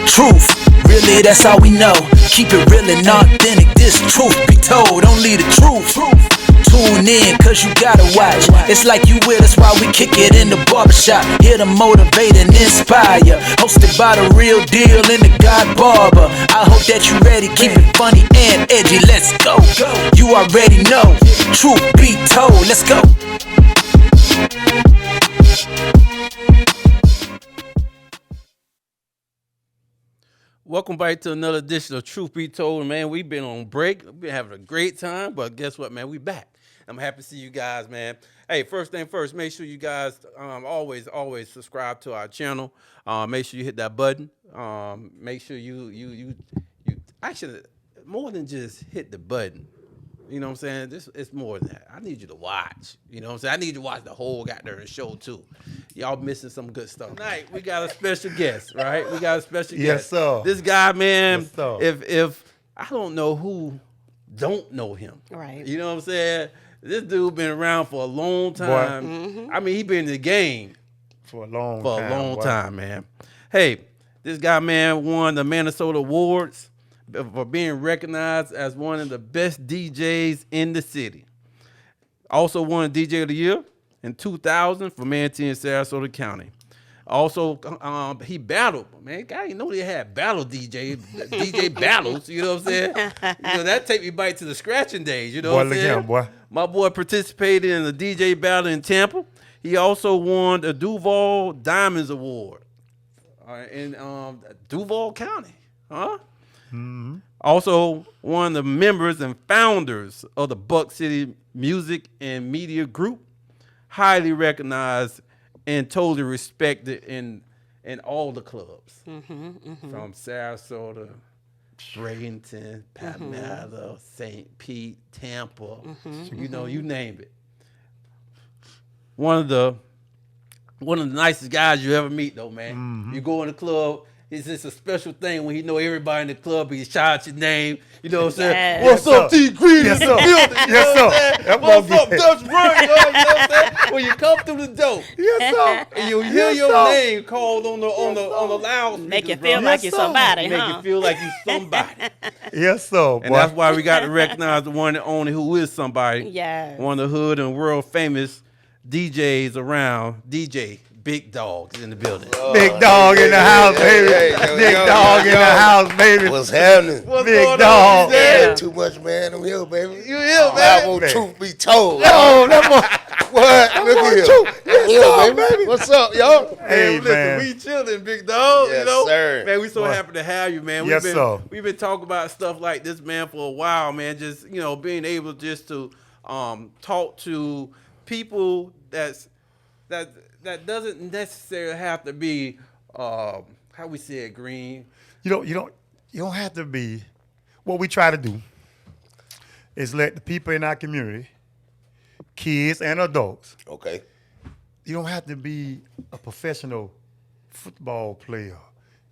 Truth, really that's all we know. Keep it real and authentic, this truth be told. Only the truth. Tune in, cause you gotta watch. It's like you with us while we kick it in the barbershop. Here to motivate and inspire. Hosted by the real deal and the God Barber. I hope that you ready, keep it funny and edgy. Let's go. You already know. Truth be told. Let's go. Welcome back to another edition of Troof Be Told, man. We've been on break. We've been having a great time, but guess what, man? We back. I'm happy to see you guys, man. Hey, first thing first, make sure you guys always subscribe to our channel. Make sure you hit that button. Make sure you actually, more than just hit the button. You know what I'm saying? It's more than that. I need you to watch. You know what I'm saying? I need you to watch the whole goddamn show, too. Y'all missing some good stuff. Tonight, we got a special guest, right? We got a special guest. Yes, sir. This guy, man, yes, sir. if I don't know who don't know him. Right. You know what I'm saying? This dude been around for a long time. Mm-hmm. I mean, he been in the game for a long time, man. Hey, this guy, man, won the Minnesota Awards for being recognized as one of the best DJs in the city. Also won DJ of the Year in 2000 for Manatee and Sarasota County. Also, he battled, man. I didn't know they had battle DJ battles. You know what I'm saying? You know, that take me back to the scratching days. You know what I'm saying? Boy. My boy participated in the DJ battle in Tampa. He also won the Duval Diamonds Award in Duval County. Huh? Mm-hmm. Also, one of the members and founders of the Buck City Music and Media Group, highly recognized and totally respected in all the clubs, from Sarasota, Bradenton, Palmetto, St. Pete, Tampa, you know, you name it. One of the nicest guys you ever meet, though, man. You go in the club. It's just a special thing when you know everybody in the club, he shout out your name. You know what I'm saying? Yes. What's up, T. Green in the building? You know what I'm saying? What's up, Dutch Bird? You know what I'm saying? When you come through the door, and you hear your name called on the loudspeaker. Make you feel like you're somebody, Make you feel like you're somebody. Yes, sir. And that's why we got to recognize the one and only who is somebody. Yeah. One of the hood and world famous DJs around, DJ Big Dawg in the building. Big Dawg in the house, baby. Big Dawg in the house, baby. What's happening? Big Dawg. Yeah, too much, man. I'm here, baby. You here, man? I want Troof Be Told. Oh, that one. What? Look at here. Yes, sir, baby. What's up, y'all? Hey, listen, man. we chilling, Big Dawg. Yes, you know, sir. Man, we so happy to have you, man. Yes, sir. We've been talking about stuff like this, man, for a while, man. Just being able just to talk to people that doesn't necessarily have to be how we say it, Green. You don't have to be. What we try to do is let the people in our community, kids and adults. Okay. You don't have to be a professional football player,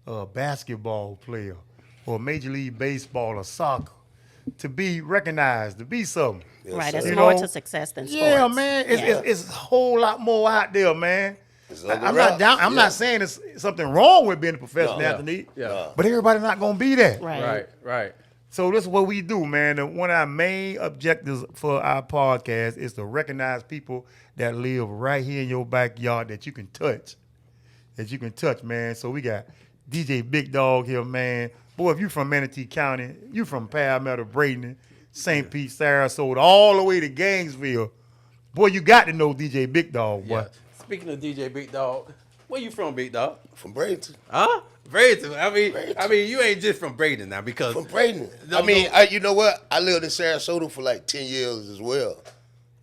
a basketball player, or Major League Baseball or soccer to be recognized, to be something. Yes, Right, sir. it's more to success than sports. Yeah, man. It's a whole lot more out there, man. I'm not saying there's something wrong with being a professional athlete, but everybody's not going to be that. Right. So this is what we do, man. And one of our main objectives for our podcast is to recognize people that live right here in your backyard that you can touch. Man. So we got DJ Big Dawg here, man. Boy, if you from Manatee County, you from Palmetto, Bradenton, St. Pete, Sarasota, all the way to Gainesville, boy, you got to know DJ Big Dawg, boy. Yeah. Speaking of DJ Big Dawg, where you from, Big Dawg? From Bradenton. Huh? Bradenton. I mean, you ain't just from Bradenton now because From Bradenton. You know what? I lived in Sarasota for like 10 years as well.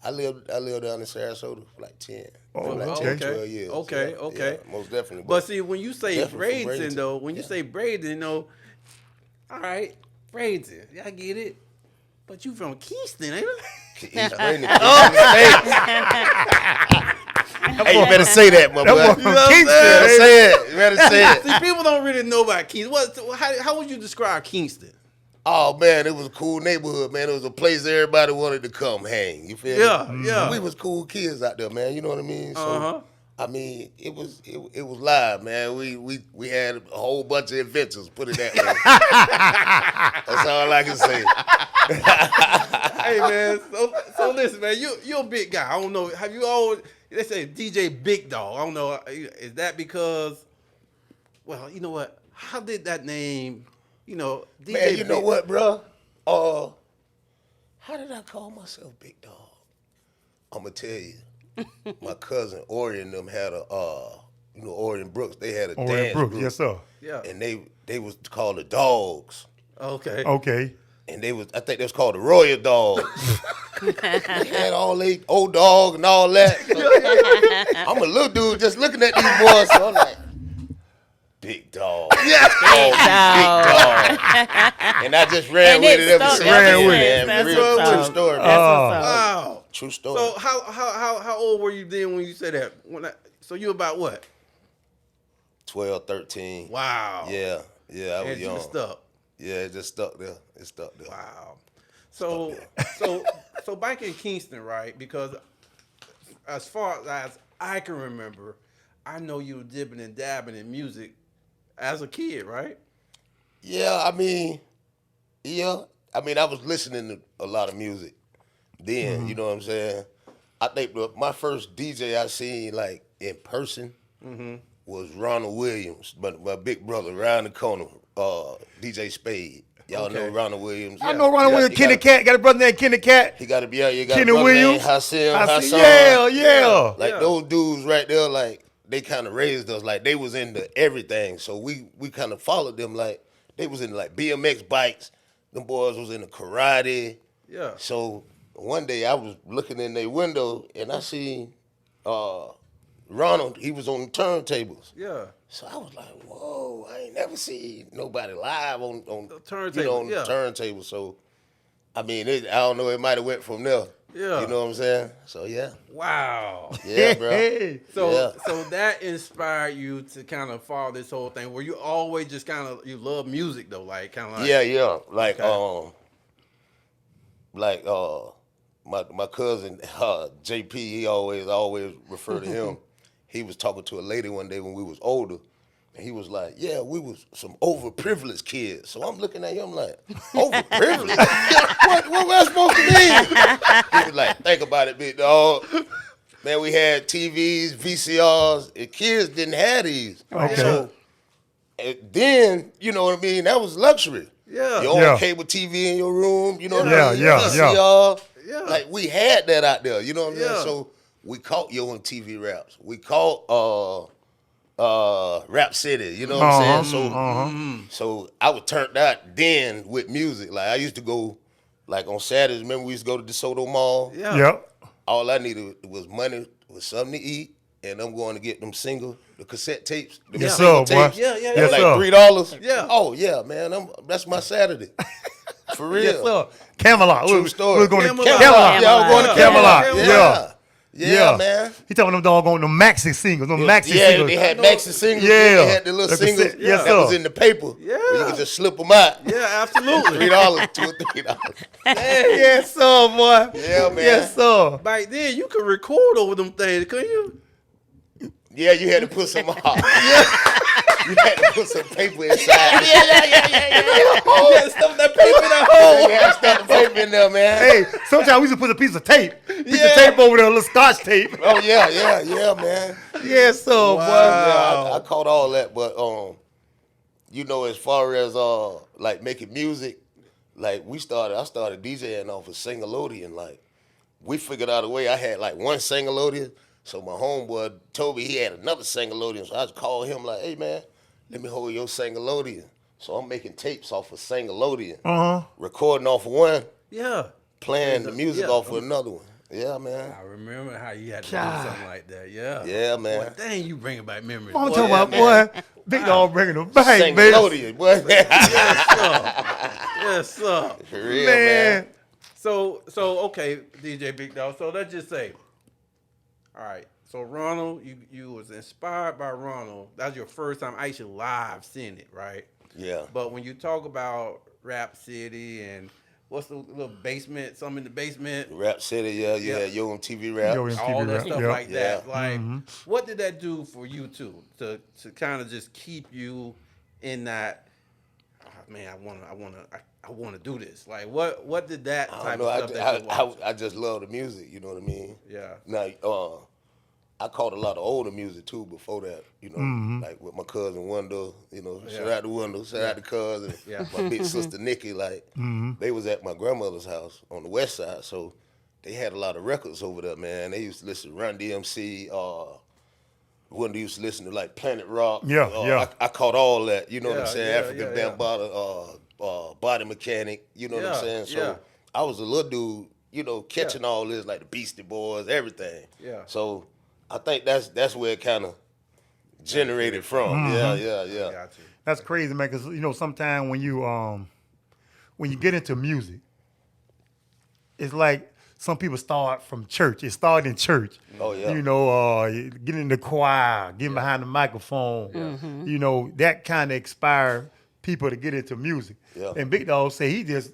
I lived down in Sarasota for like 10. Oh, like okay. 10, 12 years. Okay. Yeah, most definitely. But see, when you say Definitely from Bradenton, though, when you Yeah. say Bradenton, all right, Bradenton, I get it. But you from Kingston, ain't it? East Bradenton. Hey, you better say that, my boy. That You boy from better Kingston, say it. You better say it. See, people don't really know about Kingston. How would you describe Kingston? Oh, man, it was a cool neighborhood, man. It was a place everybody wanted to come hang. You feel me? Yeah. We was cool kids out there, man. You know what I mean? So I mean, it was live, man. We had a whole bunch of adventures. Put it that way. That's all I can say. Hey man, so listen, man. You're a big guy. I don't know. Have you always? They say DJ Big Dawg. I don't know. Is that because? Well, you know what? How did that name? You know, DJ Man, you know what, bro? How did I call myself Big Dawg? I'm gonna tell you. My cousin Ori and them had a, Ori and Brooks. They had a Ori and dance Brooks, group. yes sir. Yeah. And they was called the Dogs. Okay. Okay. And I think they was called the Royal Dogs. They had all they old dog and all that. So, I'm a little dude just looking at these boys, so I'm like, Big Dawg. Yeah. Big Dawg. And I just ran with it ever since. Ran with it. Man. That's Real what's true up. story, man. Wow. True story. So how old were you then when you said that? So you about what? 12, 13. Wow. Yeah, I was And young. you stuck. Yeah, it just stuck there. It stuck there. Wow. So so back in Kingston, right? Because as far as I can remember, I know you were dipping and dabbing in music as a kid, right? Yeah, I mean, I was listening to a lot of music then, you know what I'm saying? I think my first DJ I seen, like, in person was Ronald Williams, but my big brother, around the corner, DJ Spade. Y'all know Ronald Williams. I know Ronald Williams, Kenny Cat. Got a brother named Kenny Cat. He got to be out. You got Kenny a brother Williams. named Hassan. Yeah. Like, those dudes right there, like, they kind of raised us. Like, they was into everything. So we kind of followed them. Like, they was into, like, BMX bikes. Them boys was into karate. Yeah. So one day I was looking in their window, and I seen Ronald. He was on the turntables. Yeah. So I was like, whoa, I ain't never seen nobody live on The turntable, on the turntable. So, I mean, I don't know, it might have went from there. Yeah. You know what I'm saying? So, yeah. Wow. Yeah, bro. Hey. So Yeah. that inspired you to kind of follow this whole thing. Were you always just kind of, you love music though, like kind of like Yeah. Like, Okay. my cousin, JP, he always refer to him. He was talking to a lady one day when we was older, and he was like, yeah, we was some overprivileged kids. So I'm looking at him like, overprivileged? what was I supposed to mean? He was like, think about it, big dog. Man, we had TVs, VCRs, and kids didn't have these. Okay. So then, you know what I mean, that was luxury. Yeah. Your own Yeah. cable TV in your room, you know what Yeah, I mean? yeah. VCR. Yeah. Like, we had that out there, you know what I'm Yeah. saying? So we caught Yo on TV raps. We caught Rap City, you know what I'm saying? So I was turned out then with music. Like, I used to go, like, on Saturdays, remember we used to go to DeSoto Mall? Yeah. Yep. All I needed was money, was something to eat, and I'm going to get them the cassette tapes. The Yes, single sir, boy. tapes. Yeah. Yes, Like sir. $3. Yeah. Oh yeah, man. That's my Saturday. For real. Yes, sir. Camelot. True we story. was going Camelot. to Camelot. Yeah, I was going to Camelot. Camelot. Yeah. Yeah, man. He talking them dog on the maxi singles. Them maxi Yeah, singles. they had maxi singles. Yeah. They had the little The cassette. singles Yes, that was sir. in the paper. Yeah. Where you could just slip them out. Yeah, absolutely. $3, $2 or $3. Yes, sir, boy. Yeah, man. Yes, sir. Back then, you could record over them things, couldn't you? Yeah, you had to put some. You had to put some paper inside. Yeah. You had to stuff that paper in that hole. You had to stuff the paper in there, man. Hey, sometimes we used to put a piece of tape. Piece of Yeah. tape over there, a little scotch tape. Oh yeah, man. Yes, sir, boy. Yeah, I caught all that, but you know, as far as like making music, like I started DJing off of Singleodian. Like, we figured out a way. I had like one Singleodian, so my homeboy told me he had another Singleodian. So I just called him like, hey man, let me hold your Singleodian. So I'm making tapes off of Singleodian, recording off of one, Yeah. playing the music Yeah. off of another one. Yeah, man. I remember how you had to do God. something like that. Yeah. Yeah, man. Boy, dang, you bringing back memories. I'm Boy, talking yeah, about, man. boy, Big Dawg bringing them back, baby. Singleodian, boy. Yes, sir. For real, man. So okay, DJ Big Dawg. So let's just say, all right. So Ronald, you was inspired by Ronald. That's your first time actually live seeing it, right? Yeah. But when you talk about Rap City and what's the little basement? Something in the basement. Rap City, yeah. You had Yo MTV Rap. Yo MTV All that Rap, stuff yep. like that. Yeah. Like, what did that do for you too? To kind of just keep you in that. Oh, man, I want to do this. Like, what did that I type don't know. of stuff that you watched? I just love the music. You know what I mean? Yeah. Now, I caught a lot of older music too before that. You know, like with my cousin Wonder. You know, shout out to Wonder, shout out to cousin. Yeah. My big sister Nikki. Like, they was at my grandmother's house on the west side, so they had a lot of records over there. Man, they used to listen to Run DMC. Wonder used to listen to like Planet Rock. Yeah. I caught all that. You know what I'm Yeah, saying? yeah, African yeah, Bambaataa, Body Mechanic. You know what I'm saying? So yeah. I was a little dude. You know, catching all this like the Beastie Boys, everything. Yeah. So I think that's where it kind of generated from. Yeah. Got you. That's crazy, man. Because you know, sometimes when you get into music, it's like some people start from church. It started in church. Oh, yeah. You know, getting in the choir, getting behind the microphone. You know, that kind of inspire people to get into music. Yeah. And Big Dawg say he just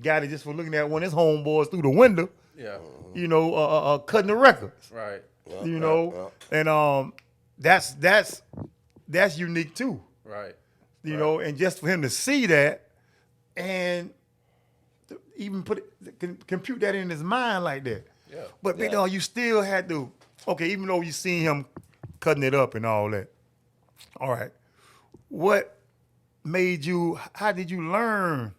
got it just for looking at one of his homeboys through the window. Yeah. You know, cutting the records. Right. You know, and that's unique too. Right. You know, and just for him to see that and to even compute that in his mind like that. Yeah. But Big Dawg, you still had to, okay, even though you seen him cutting it up and all that. All right. What made you, how did you learn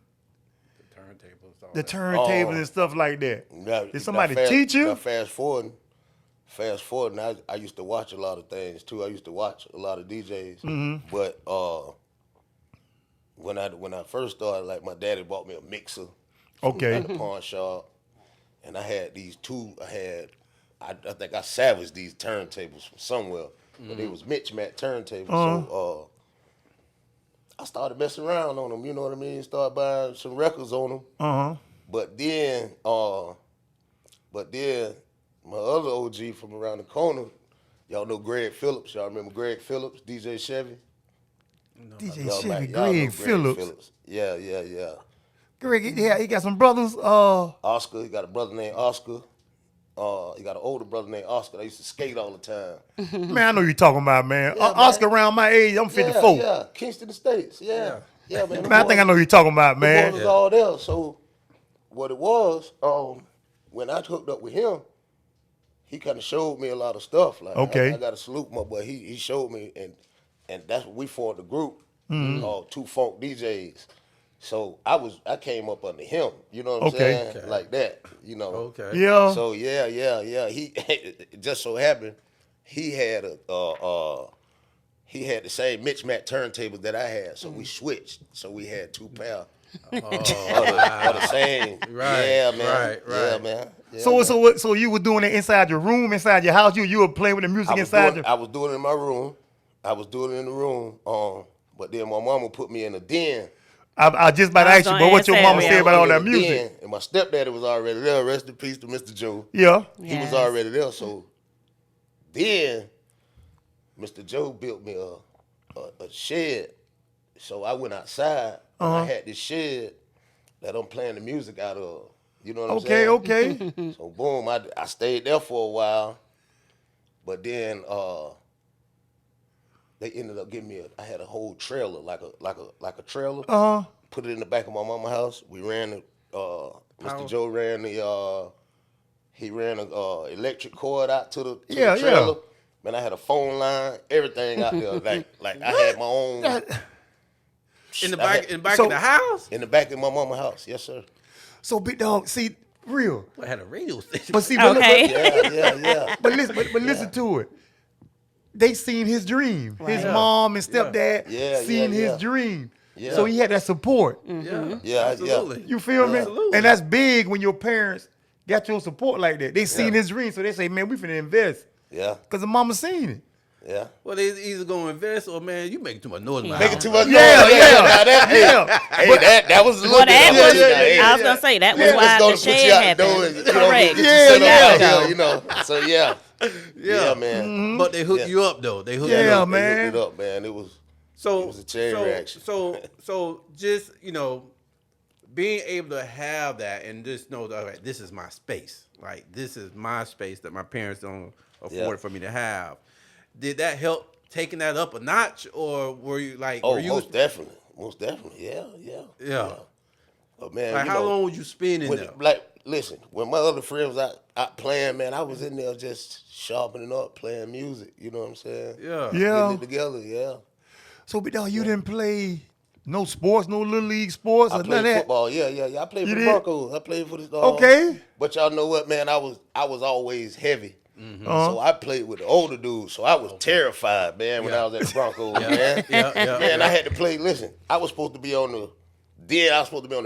Turntables. All the that. turntables and stuff like that? Now- Did somebody now teach you? now Fast forward, and I used to watch a lot of things too. I used to watch a lot of DJs. But when I first started, like my daddy bought me a mixer. Okay. At the pawn shop, and I had these two. I think I salvaged these turntables from somewhere, but they was mismatched turntables. So I started messing around on them. You know what I mean? Started buying some records on them. But then my other OG from around the corner, y'all know Greg Phillips. Y'all remember Greg Phillips, DJ Chevy? DJ Y'all Chevy, might- y'all know Greg Phillips. Yeah. Greg, yeah, he got some brothers. Oscar, he got a brother named Oscar. He got an older brother named Oscar. They used to skate all the time. Man, I know you're talking about, man. Yeah, Oscar around my age, I'm 54. Yeah, Kingston Estates. Yeah, man. Man, I think I know who you're talking about, The man. boys was all there. So what it was, when I hooked up with him, he kind of showed me a lot of stuff. Like, Okay. I got to salute my boy. He showed me, and that's what we formed the group called Two Funk DJs. So I came up under him. You know what I'm saying? Okay. Like that. You know. Okay. Yeah. So yeah. He it just so happened he had he had the same mismatched turntables that I had, so we switched. So we had two pair of the same. Right, Yeah, man. right. Yeah, man. Yeah, So man. so you were doing it inside your room, inside your house. You were playing with the music inside your. I was doing it in my room. I was doing it in the room. But then my mama put me in a den. I just about to I was ask you, gonna but what ask your that, mama yeah. said about all In that the music? den, and my stepdaddy was already there. Rest in peace to Mr. Joe. Yeah. He was Yes. already there. So then Mr. Joe built me a shed. So I went outside and I had this shed that I'm playing the music out of. You know what I'm saying? Okay. So boom, I stayed there for a while. But then they ended up giving me I had a whole trailer, like a trailer. Put it in the back of my mama's house. We ran the Mr. Joe ran the he ran a electric cord out to the Yeah, trailer. yeah. Man, I had a phone line, everything out there. like I had my own In the back So- of the house? in the back of my mama's house. Yes, sir. So Big Dawg, see, real. I had a radio station. But see, Okay. Yeah. but listen to it. They seen his dream. His Right. mom and stepdad Yeah, seen yeah. his dream. Yeah. So he had that support. Yeah, absolutely. You feel me? Absolutely. And that's big when your parents got your support like that. They seen Yeah. his dream, so they say, man, we finna invest. Yeah. Because the mama seen it. Yeah. Well, they either going to invest or, man, you making too much noise in my Making house. too much noise. Yeah. Now that, hey, that was a little Well, bit that of was, it. Hey, I was going to say, that was let's why go the to put you shed out the door happened. and, Correct. get Yeah, you set yeah. up out here, you know. So yeah. Yeah, man. But they hooked you up, though. They hooked Yeah, you up. man. They hooked it up, man. It was So It was a chain reaction. So just, being able to have that and just know that, all right, this is my space. Like, this is my space that my parents don't afford for me to have. Did that help taking that up a notch, or were you like? Oh, were you, most definitely. Yeah. But man, like, how long would you spend in when, there? like, listen, when my other friends was out playing, man, I was in there just sharpening up, playing music. You know what I'm saying? Yeah. Getting it together. Yeah. So, Big Dawg, you didn't play no sports, no little league sports, I or none of played that? football. Yeah. I played You for the did? Broncos. I played for the. Okay. But y'all know what, man? I was always heavy. Uh-huh. So I played with the older dudes. So I was terrified, man, when I was at the Broncos, man. Man, I had to play. Listen, I was supposed to be on the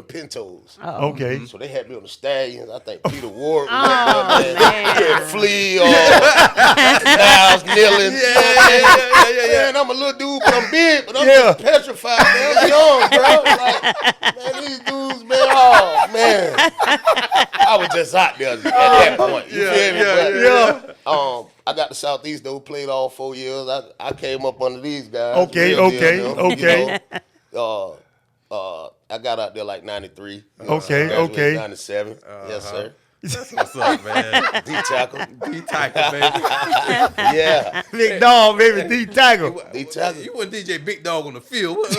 Pintos. Okay. So they had me on the Stallions. I think Peter Ward was Oh, up there, man. man. Flea, Niles kneeling. Yeah. Man, I'm a little dude, but I'm big, but I'm just petrified, man. I'm young, bro. Like, man, these dudes, man, oh, man. I was just out there at that point. You feel me? But, I got the Southeast, though, played all 4 years. I came up under these guys. Okay. You know, I got out there like 93. You know, Okay, graduated okay. 97. Yes, sir. That's what's up, man. D-tackle. D-tackle, baby. Yeah. Big Dawg, baby, D-tackle. D-tackle. You weren't DJ Big Dawg on the field. What were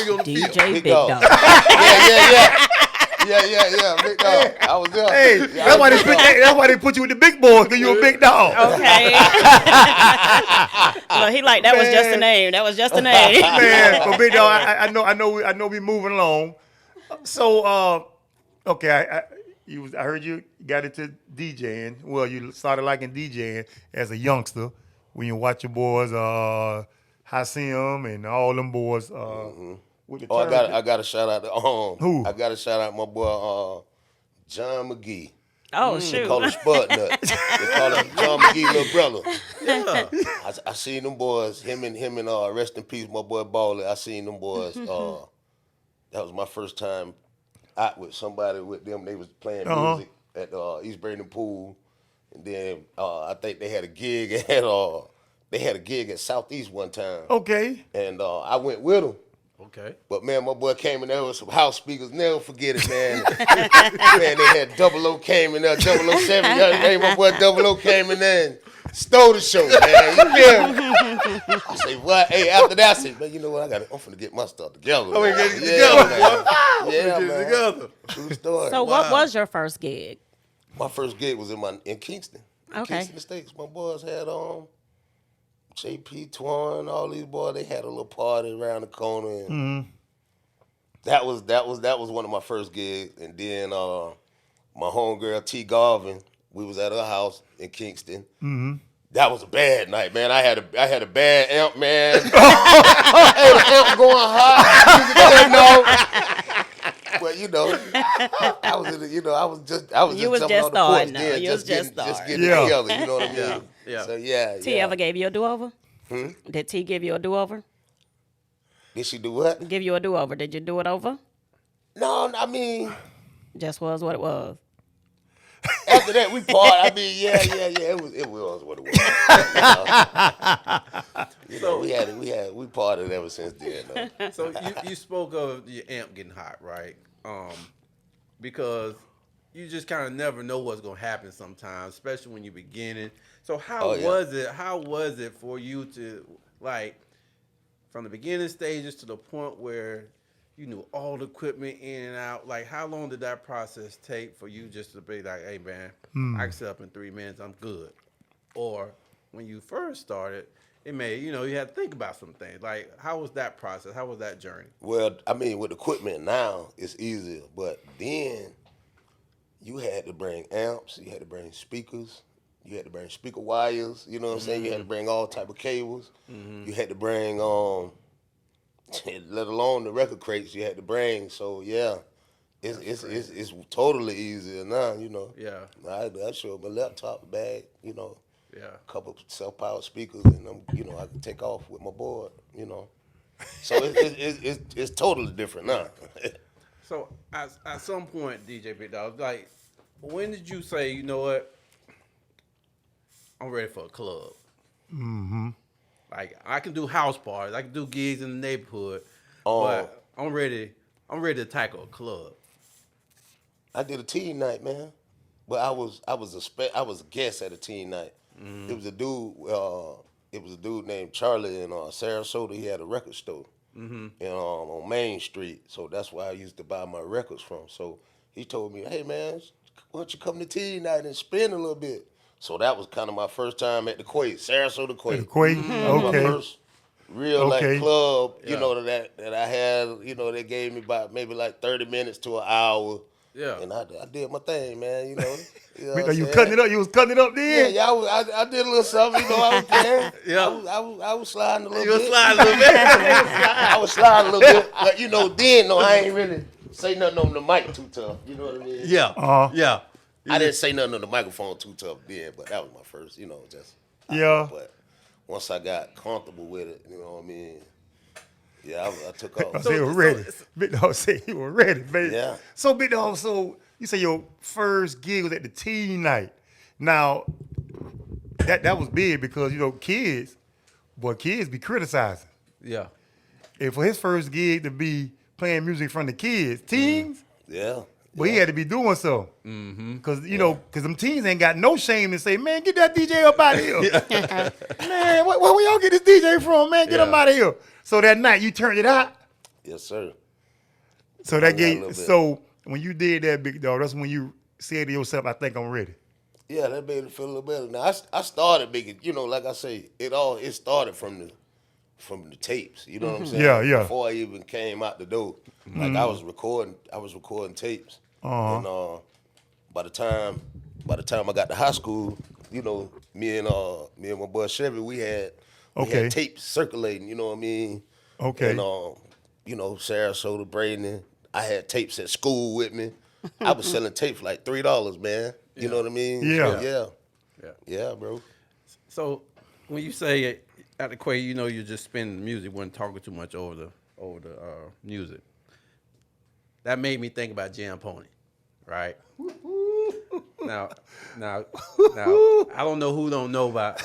you on the field? DJ Big Dawg. Dawg. Yeah. Big Dawg. I was there. Hey, that's why they put you with the big boys, because you a big dog. Okay. Look, he like, that was just a name. That was just a name. Man, but Big Dawg, I know we moving along. So, okay, I heard you got into DJing. Well, you started liking DJing as a youngster when you watch your boys, Hasim and all them boys. With the I got a shout out to Who? I got to shout out my boy John McGee. Oh, They shoot. call him Spud Nut. They call him John McGee, little brother. Yeah. I seen them boys. Him and rest in peace, my boy Baller. I seen them boys. That was my first time out with somebody with them. They was playing music at East Braden Pool, and then I think they had a gig at Southeast one time. Okay. And I went with them. Okay. But man, my boy came in there with some house speakers. Never forget it, man. Man, they had 00 came in there, 007. Hey, my boy 00 came in there and stole the show, man. You feel me? I say, what? Hey, after that, I said, man, you know what? I'm finna get my stuff together. Oh, we man. get it together, man. boy. Yeah, Get it man. together. True story. So what was your first gig? My first gig was in Kingston. Okay. Kingston Estates. My boys had JP Twan, all these boys. They had a little party around the corner, and that was one of my first gigs. And then my homegirl T Garvin, we was at her house in Kingston. That was a bad night, man. I had a bad amp, man. Hey, the amp going hot. But you know, I was just jumping on the porch then, just getting together. You know what I mean? Yeah. So yeah. T ever gave you a do-over? Did T give you a do-over? Did she do what? Give you a do-over. Did you do it over? No, I mean, Just was what it was. after that we parted. I mean, yeah. It was what it was. You know, we parted ever since then. Though. So you spoke of your amp getting hot, right? Because you just kind of never know what's gonna happen sometimes, especially when you're beginning. So how was it? How was it for you to, like, from the beginning stages to the point where you knew all the equipment in and out? Like, how long did that process take for you just to be like, hey man, I can set up in 3 minutes, I'm good? Or when you first started, it may, you had to think about some things. Like, how was that process? How was that journey? Well, I mean, with equipment now, it's easier. But then you had to bring amps, you had to bring speakers, you had to bring speaker wires, you know what I'm saying? You had to bring all type of cables. You had to bring, let alone the record crates you had to bring. So, yeah, it's totally easier now, Yeah. I show up my laptop bag, Yeah. a couple of self-powered speakers, and I can take off with my board, So it's totally different now. So at some point, DJ Big Dawg, like, when did you say, you know what, I'm ready for a club? Like, I can do house parties, I can do gigs in the neighborhood, but I'm ready to tackle a club. I did a teen night, man. But I was a guest at a teen night. It was a dude named Charlie in Sarasota. He had a record store on Main Street. So that's where I used to buy my records from. So he told me, hey man, why don't you come to teen night and spin a little bit? So that was kind of my first time at the Quake, Sarasota Quake. The Quake, That was my first real like club, Yeah. that I had. They gave me about maybe like 30 minutes to an hour. Yeah. And I did my thing, man. You know You what I'm was saying? cutting it up. You was cutting it up then. Yeah, I did a little something. I was there. Yeah. I was sliding a little You bit. was sliding a little bit. I was sliding a little bit, but then I ain't really say nothing on the mic too tough. You know what I mean? Yeah. Yeah. I didn't say nothing on the microphone too tough then, but that was my first. Yeah. But once I got comfortable with it, you know what I mean? Yeah, I took off. He was ready. Big Dawg said he was ready, baby. Yeah. So Big Dawg, so you say your first gig was at the teen night. Now, that was big because kids be criticizing. Yeah. And for his first gig to be playing music in front of kids, teens, Yeah. well, he had to be doing so. Because, because them teens ain't got no shame to say, man, get that DJ up out of here. Man, where y'all get this DJ from, man? Get him out of here. So that night, you turned it out. Yes, sir. So Yeah, a little bit. so when you did that, Big Dawg, that's when you said to yourself, I think I'm ready. Yeah, that made it feel a little better. Now I started big, like I say, it started from the tapes. You know what I'm saying? Yeah, yeah. Before I even came out the door, like I was recording tapes. And by the time I got to high school, me and my boy Chevy, we had tapes circulating. You know what I mean? Okay. And Sarasota, Braden, I had tapes at school with me. I was selling tapes for like $3, man. You know what I mean? Yeah. So, Yeah. yeah, bro. So when you say at the Quay, you're just spinning music, wasn't talking too much over the music. That made me think about Jam Pony, right? Now, I don't know who don't know about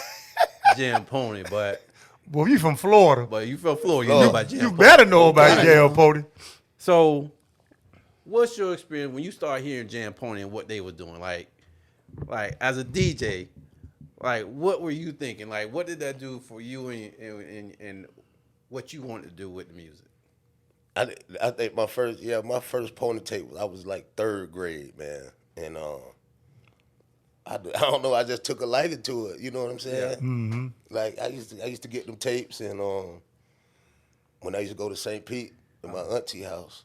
Jam Pony, but Well, you from Florida. you from Florida, you know about Jam You Pony. better know about Jam Pony. So, what's your experience when you start hearing Jam Pony and what they were doing? Like as a DJ, like what were you thinking? Like what did that do for you and what you wanted to do with the music? I think my first pony tape, I was like 3rd grade, man. And I don't know, I just took a liking to it. You know what I'm saying? Yeah. Mm-hmm. Like I used to get them tapes, and when I used to go to St. Pete in my auntie house,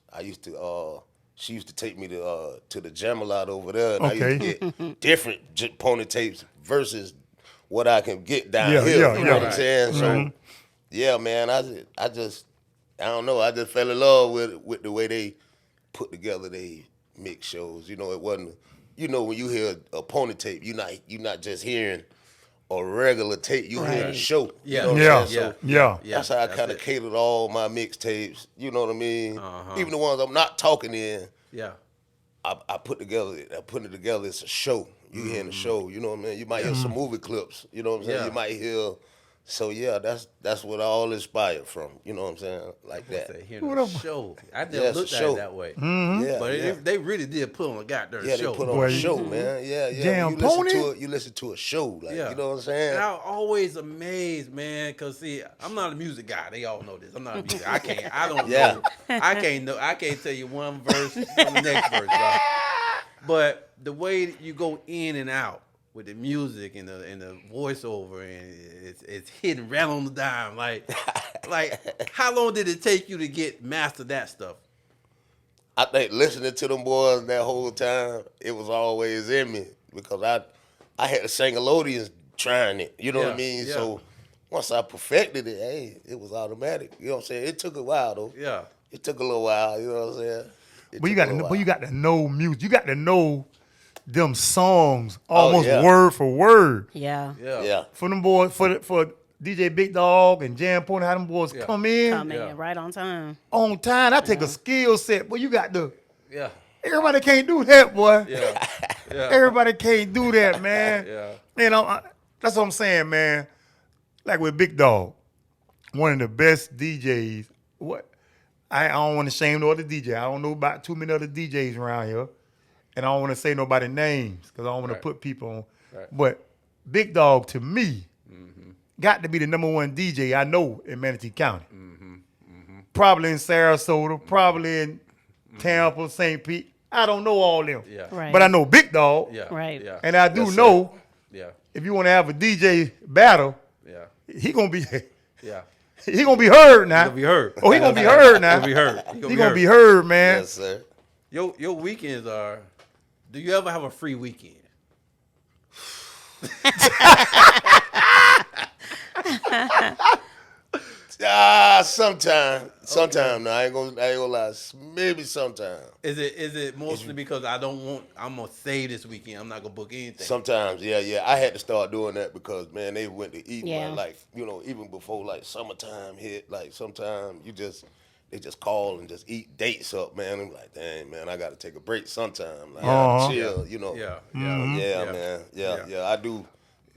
she used to take me to the Jamalot over there, and I used to get different pony tapes versus what I can get down here. You know what I'm saying? So yeah, man, I don't know, I just fell in love with the way they put together they mix shows. It wasn't, when you hear a pony tape, you're not just hearing a regular tape, you hear a show. Yeah. You know what I'm saying? Yeah. That's how I kind of catered all my mixtapes. You know what I mean? Even the ones I'm not talking in, Yeah. I put it together. It's a show. You hearing the show. You know what I mean? You might hear some movie clips. You know what I'm saying? Yeah. You might hear. So yeah, that's what I all inspired from. You know what I'm saying? Like that. Hearing the show. I never Yeah, it's a looked at show. it that way. Yeah, But yeah. they really did put on a goddamn Yeah, show. they put on Boy, a show, man. Yeah, yeah. Jam you listen Pony? to it. You listen to a show, like Yeah. you know what I'm saying? And I'm always amazed, man, because see, I'm not a music guy. They all know this. I'm not a music. I don't Yeah. know. I can't tell you one verse from the next verse, bro. But the way you go in and out with the music and the voiceover, and it's hitting right on the dime. Like how long did it take you to master that stuff? I think listening to them boys that whole time, it was always in me because I had the Singolodians trying it. You know what I Yeah, mean? yeah. So once I perfected it, hey, it was automatic. You know what I'm saying? It took a while though. Yeah. It took a little while. You know what I'm saying? But you got to know music. You got to know them songs Oh, almost yeah. word for word. Yeah. Yeah. For them boys, for DJ Big Dawg and Jam Pony, how them boys come in Come Yeah. in right on time. on time. That take a skill set. But you got to. Yeah. Everybody can't do that, boy. Yeah. Yeah. Everybody can't do that, man. Yeah. That's what I'm saying, man. Like with Big Dawg, one of the best DJs. I don't want to shame no other DJ. I don't know about too many other DJs around here. and I don't want to say nobody's names because I don't want to put people on. Right. But Big Dawg to me got to be the #1 DJ I know in Manatee County. Probably in Sarasota, probably in Tampa, St. Pete. I don't know all them. Yeah. Right. But I know Big Dawg. Yeah. Right. Yeah. And I do Yes, sir. know Yeah. if you want to have a DJ battle, Yeah. he gonna be Yeah. he gonna be heard now. He gonna be heard. Oh, he gonna be heard now. He gonna be heard. He gonna be heard, man. Yes, sir. Your weekends are. Do you ever have a free weekend? Sometime. No, I ain't gonna lie. Maybe sometime. Is it mostly because I'm gonna save this weekend? I'm not gonna book anything. Sometimes, yeah. I had to start doing that because man, they went to eat. Yeah. Man, like even before like summertime hit, like sometimes they just call and just eat dates up, man. I'm like, dang, man, I got to take a break sometime. Like, I gotta chill, Yeah. man.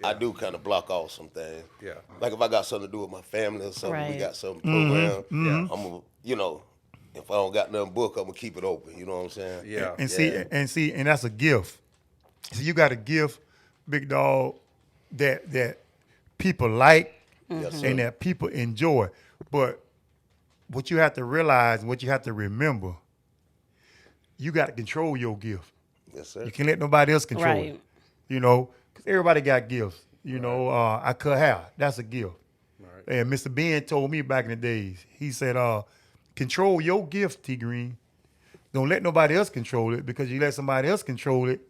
I do kind of block off some things. Yeah. Like if I got something to do with my family or something, we Right. got something programmed. Yeah. I'm gonna, if I don't got nothing booked, I'm gonna keep it open. You know what I'm saying? Yeah. And that's a gift. So you got a gift, Big Dawg, that people like Yes, sir. and that people enjoy. But what you have to realize, what you have to remember, you got to control your gift. Yes, sir. You can't let nobody else control Right. it. Because everybody got gifts. I cut hair. That's a gift. Right. And Mr. Ben told me back in the days, he said, control your gift, T Green. Don't let nobody else control it, because you let somebody else control it,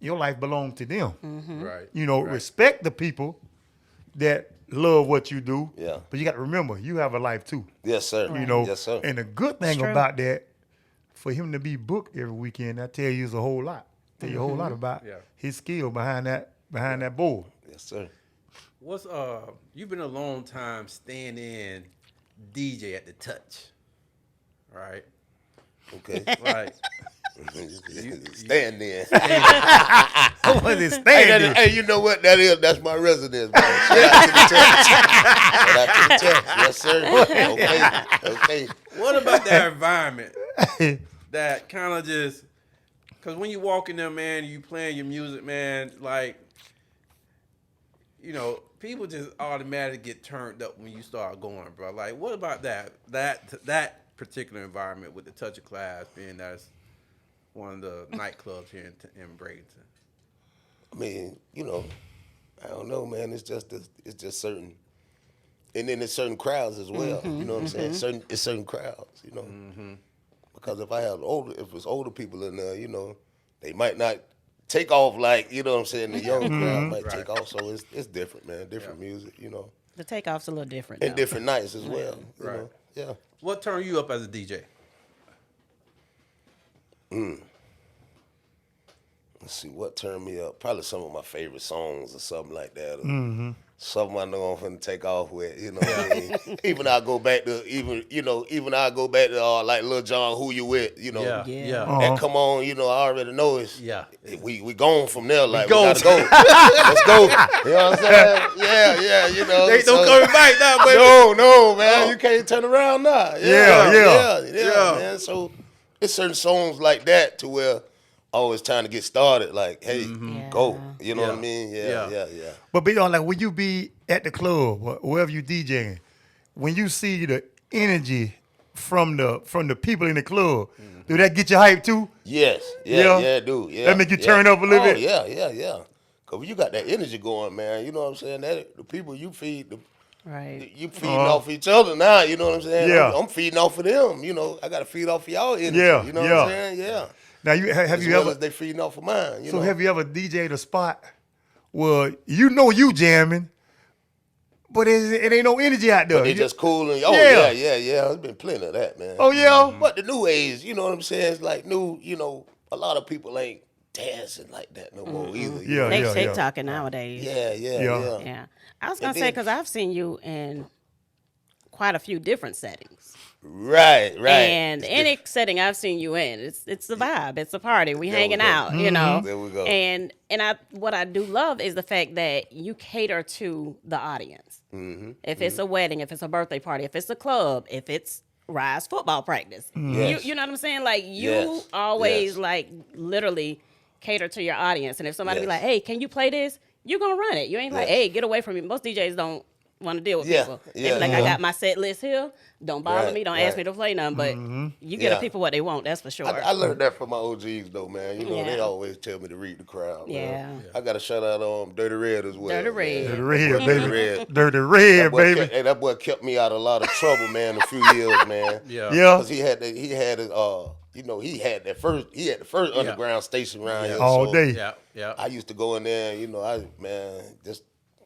your life belongs to them. Right. Right. Respect the people that love what you do. Yeah. But you got to remember, you have a life too. Yes, sir. Yes, sir. And the good thing true. about that, for him to be booked every weekend, I tell you, is a whole lot. Tell you a whole lot about Yeah. his skill behind that board. Yes, sir. What's you've been a long time stand-in DJ at the Touch, right? Okay. Right. Stand there. What is standing? Hey, you know what that is? That's my residence, man. Shout out to the touch. Shout out to the touch. Yes, sir. Okay. What about that environment that kind of just, because when you walk in there, man, you playing your music, man, like, people just automatically get turned up when you start going, bro. Like, what about that particular environment with the Touch of Class being that's one of the nightclubs here in Bradenton? I mean, I don't know, man. It's just certain, and then it's certain crowds as well. You know what I'm saying? It's certain crowds. Because if it's older people in there, they might not take off like, you know what I'm saying, the young crowd might take off. So it's different, man. Different music, The takeoff's a little different. and though. different nights as well. You Right. know? Yeah. What turned you up as a DJ? Let's see, what turned me up? Probably some of my favorite songs or something like that. Or something I know I'm finna take off with, what I mean? Even I go back to like Lil Jon, Who You With, Yeah. That come on, I already know it's we gone from there, like we go. gotta go. Let's go. You know what I'm saying? Yeah, They don't come back now, baby. No, man, you can't turn around now. Yeah, man. So it's certain songs like that to where always trying to get started, like, hey, go. You know what I mean? Yeah. But beyond, like, when you be at the club or wherever you DJing, when you see the energy from the people in the club, do that get you hyped too? Yes. Yeah. Dude. Yeah. That make you turn up a little bit? Yeah. Cause when you got that energy going, man, you know what I'm saying? That the people you feed, Right. you feeding off each other now, you know what I'm saying? Yeah. I'm feeding off of them, I gotta feed off of y'all energy. Yeah, You know what yeah. I'm saying? Yeah. Now, have As you well ever? as they feeding off of mine. So have you ever DJ'd a spot where you jamming, but it ain't no energy out there? They just cool and Yeah. yeah. There's been plenty of that, man. Oh yeah. But the new age, you know what I'm saying? It's like new, a lot of people ain't dancing like that no more either. you Yeah. know? They TikToking nowadays. Yeah. Yeah. I was gonna And say, then- because I've seen you in quite a few different settings. Right. And It's any setting I've seen you in, it's the vibe, it's a party, we There we hanging go. out, you know. There we go. And what I do love is the fact that you cater to the audience. If it's a wedding, if it's a birthday party, if it's a club, if it's Rise football practice. Yes. You know what I'm saying? Like you Yes. always Yes. like literally cater to your audience. And if somebody be Yes. like, hey, can you play this? You gonna run it. You ain't like, Yes. hey, get away from me. Most DJs don't want to deal with Yeah. people. They Yeah. be like, Yeah. I got my set list here. Don't bother Right, me. Don't right. ask me to play nothing. But you get Yeah. the people what they want. That's for sure. I learned that from my OGs though, man. You know, they Yeah. always tell me to read the crowd. Man. Yeah. I got to shout out on Dirty Red as well. Dirty man. Red. Dirty red, Dirty baby. Red. Dirty red, baby. Hey, that boy kept me out of a lot of trouble, man. A few years, man. Yeah. Yeah. Because he had the first underground station around here. All so day. Yeah. Yeah. I used to go in there, and,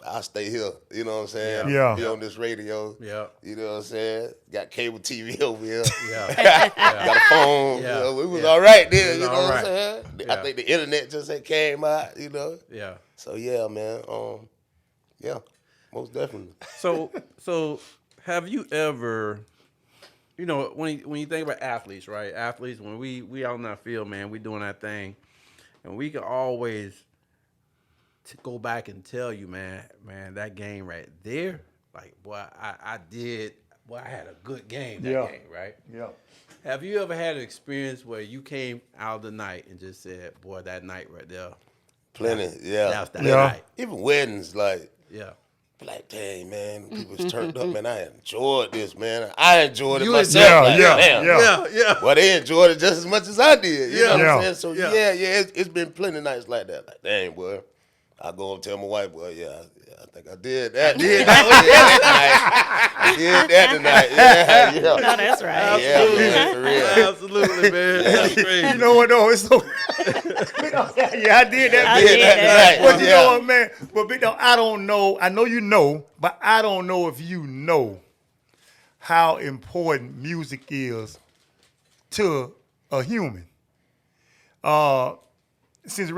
I stay here. You know what I'm saying? Yeah. Be on this radio. Yeah. You know what I'm saying? Got cable TV over here. Yeah. Got a phone. Yeah. You know, it was Yeah. all right then. It You was know all what right. I'm saying? Yeah. I think the internet just had came out. You know. Yeah. So yeah, man. Yeah, most definitely. So have you ever, when you think about athletes, right? Athletes, when we out in that field, man, we doing that thing, and we can always go back and tell you, man, that game right there, like, boy, I had a good game that game, right? Yeah. Have you ever had an experience where you came out of the night and just said, boy, that night right there, Plenty. Yeah. that was that Yeah. night? Even weddings, like. Yeah. Like, dang, man, people's turned up, man. I enjoyed this, man. I enjoyed it You myself. enjoyed like, it, yeah, damn. yeah. Yeah. Well, they enjoyed it just as much as I did. You know what Yeah. I'm saying? So, Yeah. it's been plenty nights like that. Like, dang, boy. I go and tell my wife, boy, I think I did that. I did that tonight. Yeah. No, that's right. Yeah, man, for real. Absolutely, man. That's crazy. You know what though? It's so yeah, I did that. I bit. did that. But you Yeah. know what, man? But Big Dawg, I don't know. I know you know, but I don't know if you know how important music is to a human. Since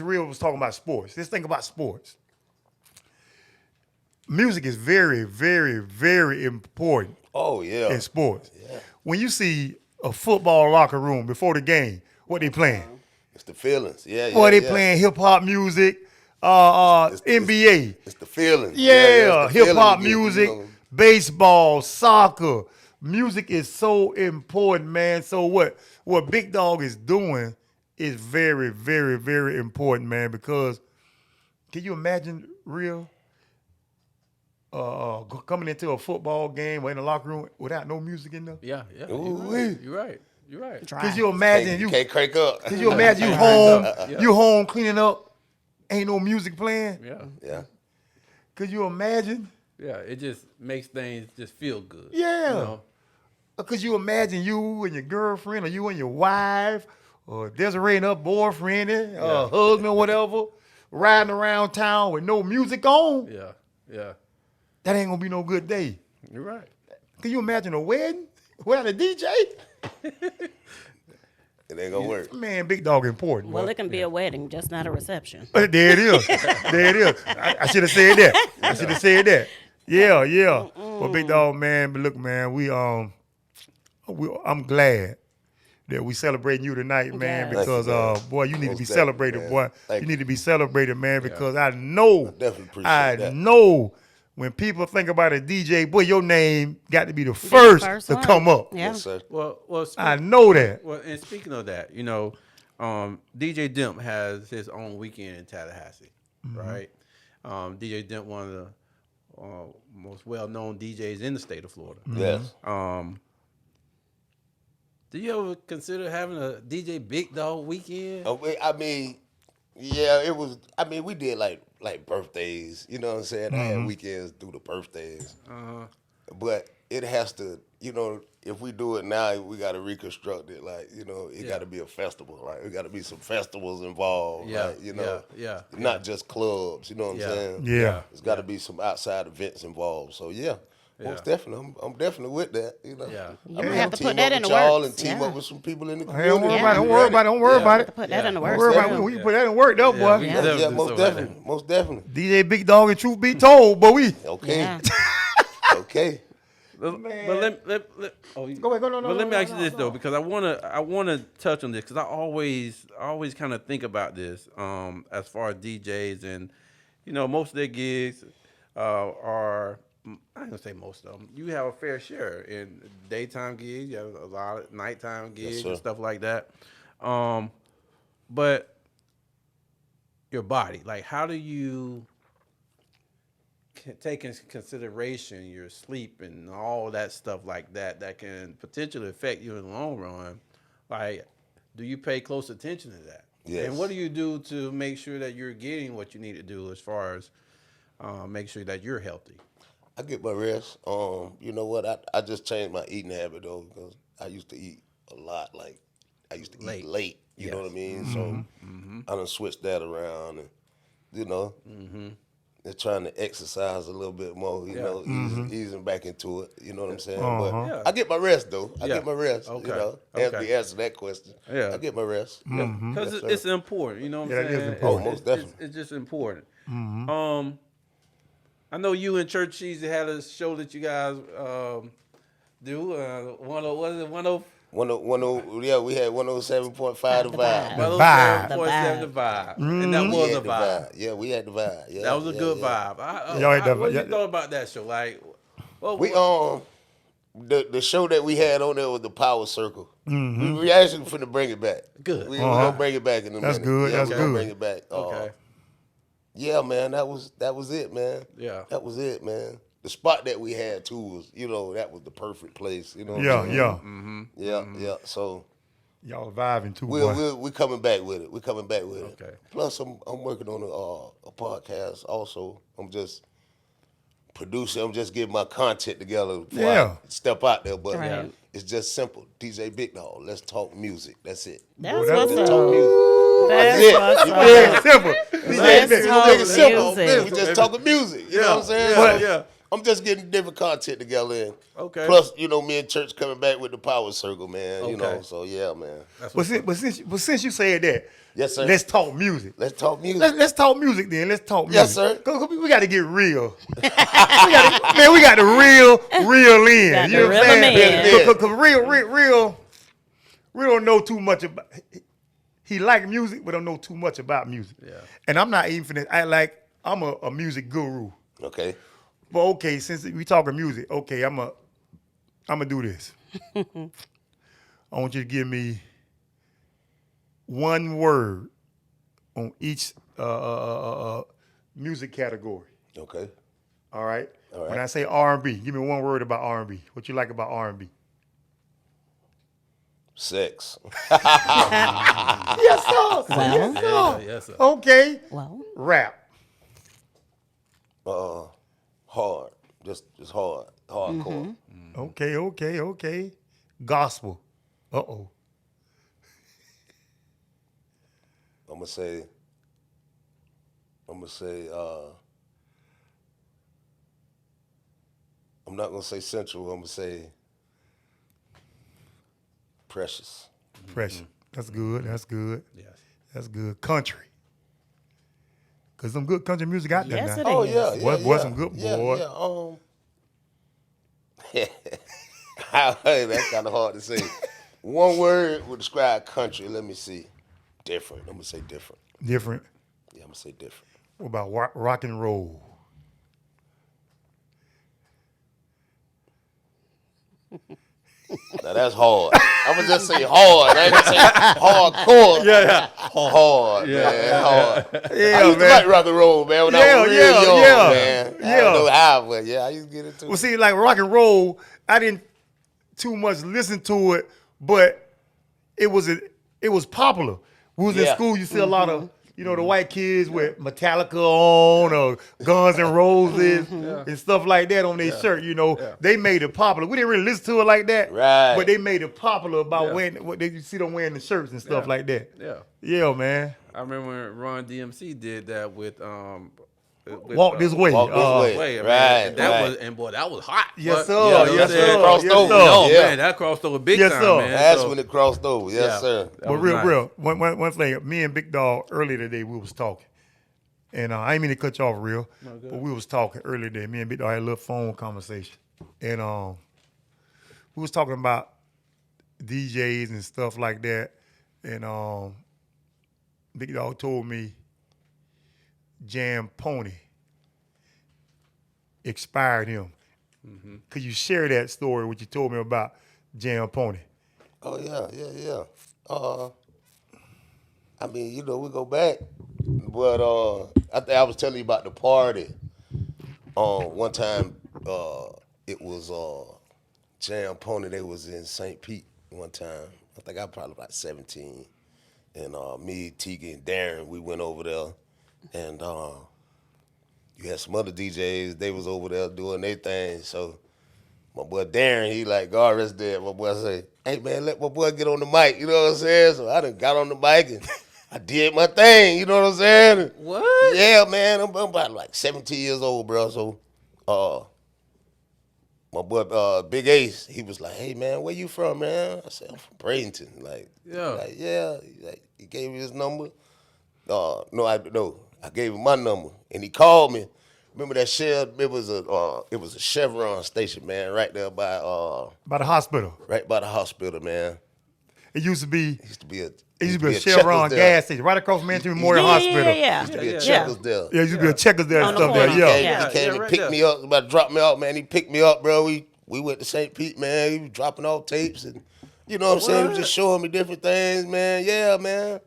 Real was talking about sports, let's think about sports. Music is very, very, very important Oh, yeah. in sports. When you see a football locker room before the game, what they playing? It's the feelings. Yeah, Boy, they yeah. playing hip hop music, NBA. It's the feelings. Yeah, it's the hip hop feeling you get, music, you know. baseball, soccer. Music is so important, man. So what Big Dawg is doing is very, very, very important, man, because can you imagine Real coming into a football game or in the locker room without no music in there? Yeah. Ooh-wee. You're right. You're right. Could you imagine You can't crank up. Could you imagine Yeah. you home cleaning up, ain't no music playing? Yeah. Yeah. Could you imagine? Yeah. It just makes things just feel good. Yeah. You know? Could you imagine you and your girlfriend or you and your wife or Desiree and her boyfriend or husband or whatever riding around town with no music on? Yeah. Yeah. That ain't gonna be no good day. You're right. Can you imagine a wedding without a DJ? It ain't gonna work. Man, Big Dawg important. Well, boy. it can be a wedding, just not a reception. There it is. There it is. I should have said that. I should have said that. Yeah, yeah. Well, Big Dawg, man, but look, man, I'm glad that we celebrating you tonight, man, Yes. because Thank you, man. boy, you need to Most be definitely, celebrated, man. boy. Thank You need you. to be celebrated, man, because I know, definitely appreciate I that. know when people think about a DJ, boy, your name got to be the first to one. come up. Yeah. Yes, sir. Well, I know that. Well, and speaking of that, DJ Demp has his own weekend in Tallahassee, right? DJ Demp, one of the most well-known DJs in the state of Florida. Yes. Do you ever consider having a DJ Big Dawg weekend? I mean, yeah, it was. I mean, we did like birthdays. You know what I'm saying? I had weekends through the birthdays. But it has to, if we do it now, we got to reconstruct it. Like, it got to be a festival. Like, it got to be some festivals involved. Yeah, like, yeah. Not just clubs. You know what I'm saying? Yeah. It's got to be some outside events involved. So yeah. Most definitely, I'm definitely with that. Yeah. You have to team put that up in with the y'all works. and team Yeah. up with some people in the Hey, community. don't worry about it. Don't Be worry ready. about it. Don't worry about it. Put that in the Don't works. worry yeah. about it. We put that in work, though, boy. we Yeah. definitely Yeah, do most something like definitely, most definitely. DJ Big Dawg and Troof Be Told, but we. Okay, Yeah. okay. But let Go ahead. Go, no, But let me ask you this no. though, because I wanna touch on this, because I always kind of think about this as far as DJs, and most of their gigs are I ain't gonna say most of them. You have a fair share in daytime gigs. You have a lot of nighttime gigs sir. and stuff like that. But your body, like, how do you take into consideration your sleep and all that stuff like that that can potentially affect you in the long run? Like, do you pay close attention to that? Yes. And what do you do to make sure that you're getting what you need to do as far as make sure that you're healthy? I get my rest. You know what? I just changed my eating habit though, because I used to eat a lot. Like I used to eat late. You know what I mean? So I done switched that around, and you know, they're trying to exercise a little bit more. You know, easing back into it. You know what I'm saying? But I get my rest though. I get my rest. Okay. You know, Okay. answer that question. Yeah. I get my rest. Because Yes, sir. it's important, you know what I'm Yeah, it is saying? important. Oh, most definitely. It's just important. I know you and Church Cheesy had a show that you guys do. What is it? 107.5 we had 107.5 the vibe. 107.7 The Vibe. And that We was a had the vibe. Yeah, we had the vibe. Yeah, That was a good yeah. vibe. Y'all had that- What you yeah. thought about that show? Like, We the show that we had on there was the Power Circle. We actually finna bring it back. Good. We gonna bring it back in a minute. That's good, Yeah, that's we gonna good. bring it back. Okay. Yeah, man, that was it, man. Yeah. That was it, man. The spot that we had too was, you know, that was the perfect place. You know what I'm saying? Yeah. So Y'all vibing too, boy. we coming back with it. We coming back with it. Okay. Plus, I'm working on a podcast also. I'm just producing. I'm just getting my content together before I step out there. But Right. it's just simple. DJ Big Dawg. Let's talk music. That's it. That's that's- what's Let's talk up. music. That's it. what's You up. Yeah, simple. Let's DJ, talk Make it simple. music. We just talking music. You know what I'm saying? Yeah, So yeah. I'm just getting different content together. And Okay. plus, you know, me and Church coming back with the Power Circle, man. You Okay. know, so yeah, man. But since you said that, Yes, sir. let's talk music. Let's talk music. Let's talk music then. Let's talk music. Yes, sir. 'Cause we got to get real. we got to real in. Got You to know what reel I'm 'em saying? in. Because we don't know too much about. He like music, but don't know too much about music. Yeah. And I'm not even finna. I'm a music guru. Okay. But okay, since we talking music, okay, I'm gonna do this. I want you to give me one word on each music category. Okay. All right. All right. When I say R&B, give me one word about R&B. What you like about R&B? Sex. Yes, sir. Well. Yeah, yes, sir. Okay. Well, Rap. Hard. Just hard. Hardcore. Okay. Gospel. Uh-oh. I'm gonna say I'm not gonna say central, I'm gonna say precious. Pressure. That's good. Yes. That's good. Country. Cause some good country music out there Yes, now. it Oh is. yeah, Boy, some good boy. That's kind of hard to say. One word would describe country. Let me see. Different. I'm gonna say different. Different. Yeah, I'm gonna say different. What about rock and roll? Now that's hard. I'm gonna just say hard. I ain't gonna say hardcore. Yeah. Hard, man. Hard. Yeah, I used to like rock and roll, man. When I was real young, man. I don't know how, but yeah, I used to get into it. Well, see, like rock and roll, I didn't too much listen to it, but it was popular. We was in Yeah. school, you see a lot of, the white kids with Metallica on or Guns N' Roses and stuff like that on their shirt, They made it popular. We didn't really listen to it like that. Right. But they made it popular about what you see them wearing the shirts and stuff like that. Yeah. Yeah, man. I remember when Ron DMC did that with Walk This Way. Walk This Way. Man, Right, that right. was that was hot. Yes, But, sir. you know what Yes, I'm saying? sir. Crossed Yes, over. sir. No, Yeah. man, that crossed over big Yes, time, sir. man. That's So, when it crossed over. Yes, yeah. sir. That But was real, nice. real. One thing, me and Big Dawg earlier today, we was talking. And I ain't mean to cut you off, real. But we was talking earlier today. Me and Big Dawg had a little phone conversation. And we was talking about DJs and stuff like that. And Big Dawg told me Jam Pony expired him. Could you share that story, what you told me about Jam Pony? Oh yeah. I mean, you know, we go back, but I think I was telling you about the party. One time, it was Jam Pony. They was in St. Pete one time. I think I was probably about 17, and me, Tegan, and Darren, we went over there, and you had some other DJs. They was over there doing their thing. So my boy Darren, he like, God rest dead. My boy say, hey man, let my boy get on the mic. You know what I'm saying? So I done got on the mic and I did my thing. You know what I'm saying? What? Yeah, man. I'm about like 17 years old, bro. So my boy Big Ace, he was like, hey man, where you from, man? I said, I'm from Bradenton. He gave me his number. I gave him my number, and he called me. Remember that Shell? It was a Chevron station, man, right there by the hospital. Right by the hospital, man. It used to be. It used to be a Chevron gas station right across from Mansion Memorial Hospital. Yeah. Used to be a Checkers there. Yeah, it used to be a Checkers there and On the stuff there. corner. Yeah. He came and right picked there. me up, about to drop me off, man. He picked me up, bro. We went to St. Pete, man. He was dropping off tapes and you know what I'm saying? He was just showing me different things, man. Yeah, man.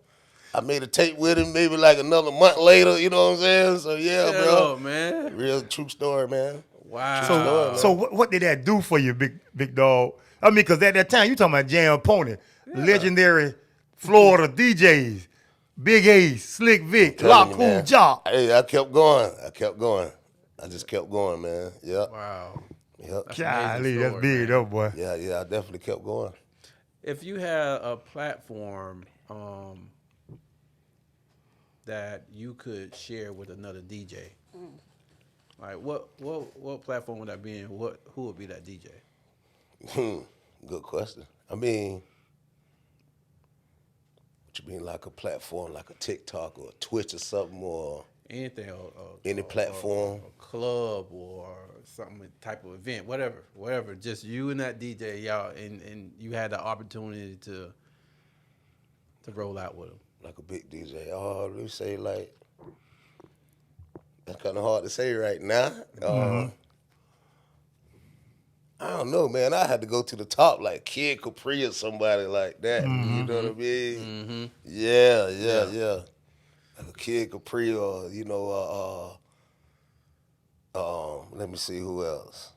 I made a tape with him maybe like another month later, you know what I'm saying? So yeah, bro. Man. Real true story, man. Wow. So what did that do for you, Big Dawg? I mean, because at that time, you talking about Jam Pony, legendary Florida DJs, Big Ace, Slick Vic, Telling Lock you, Cool man. Jock. Hey, I kept going. I just kept going, man. Yep. Wow. Yep. Golly, that's story, big, man. though, boy. Yeah, I definitely kept going. If you had a platform that you could share with another DJ, like what platform would that be, and who would be that DJ? Good question. I mean, what you mean, like a platform, like a TikTok or a Twitch or something, or Anything, any platform? a club or something type of event, whatever. Just you and that DJ, y'all, and you had the opportunity to roll out with him. Like a big DJ. Oh, let me say like, that's kind of hard to say right now. I don't know, man. I had to go to the top, like Kid Capri or somebody like that. You know what I mean? Yeah. Like a Kid Capri or, you know, let me see who else.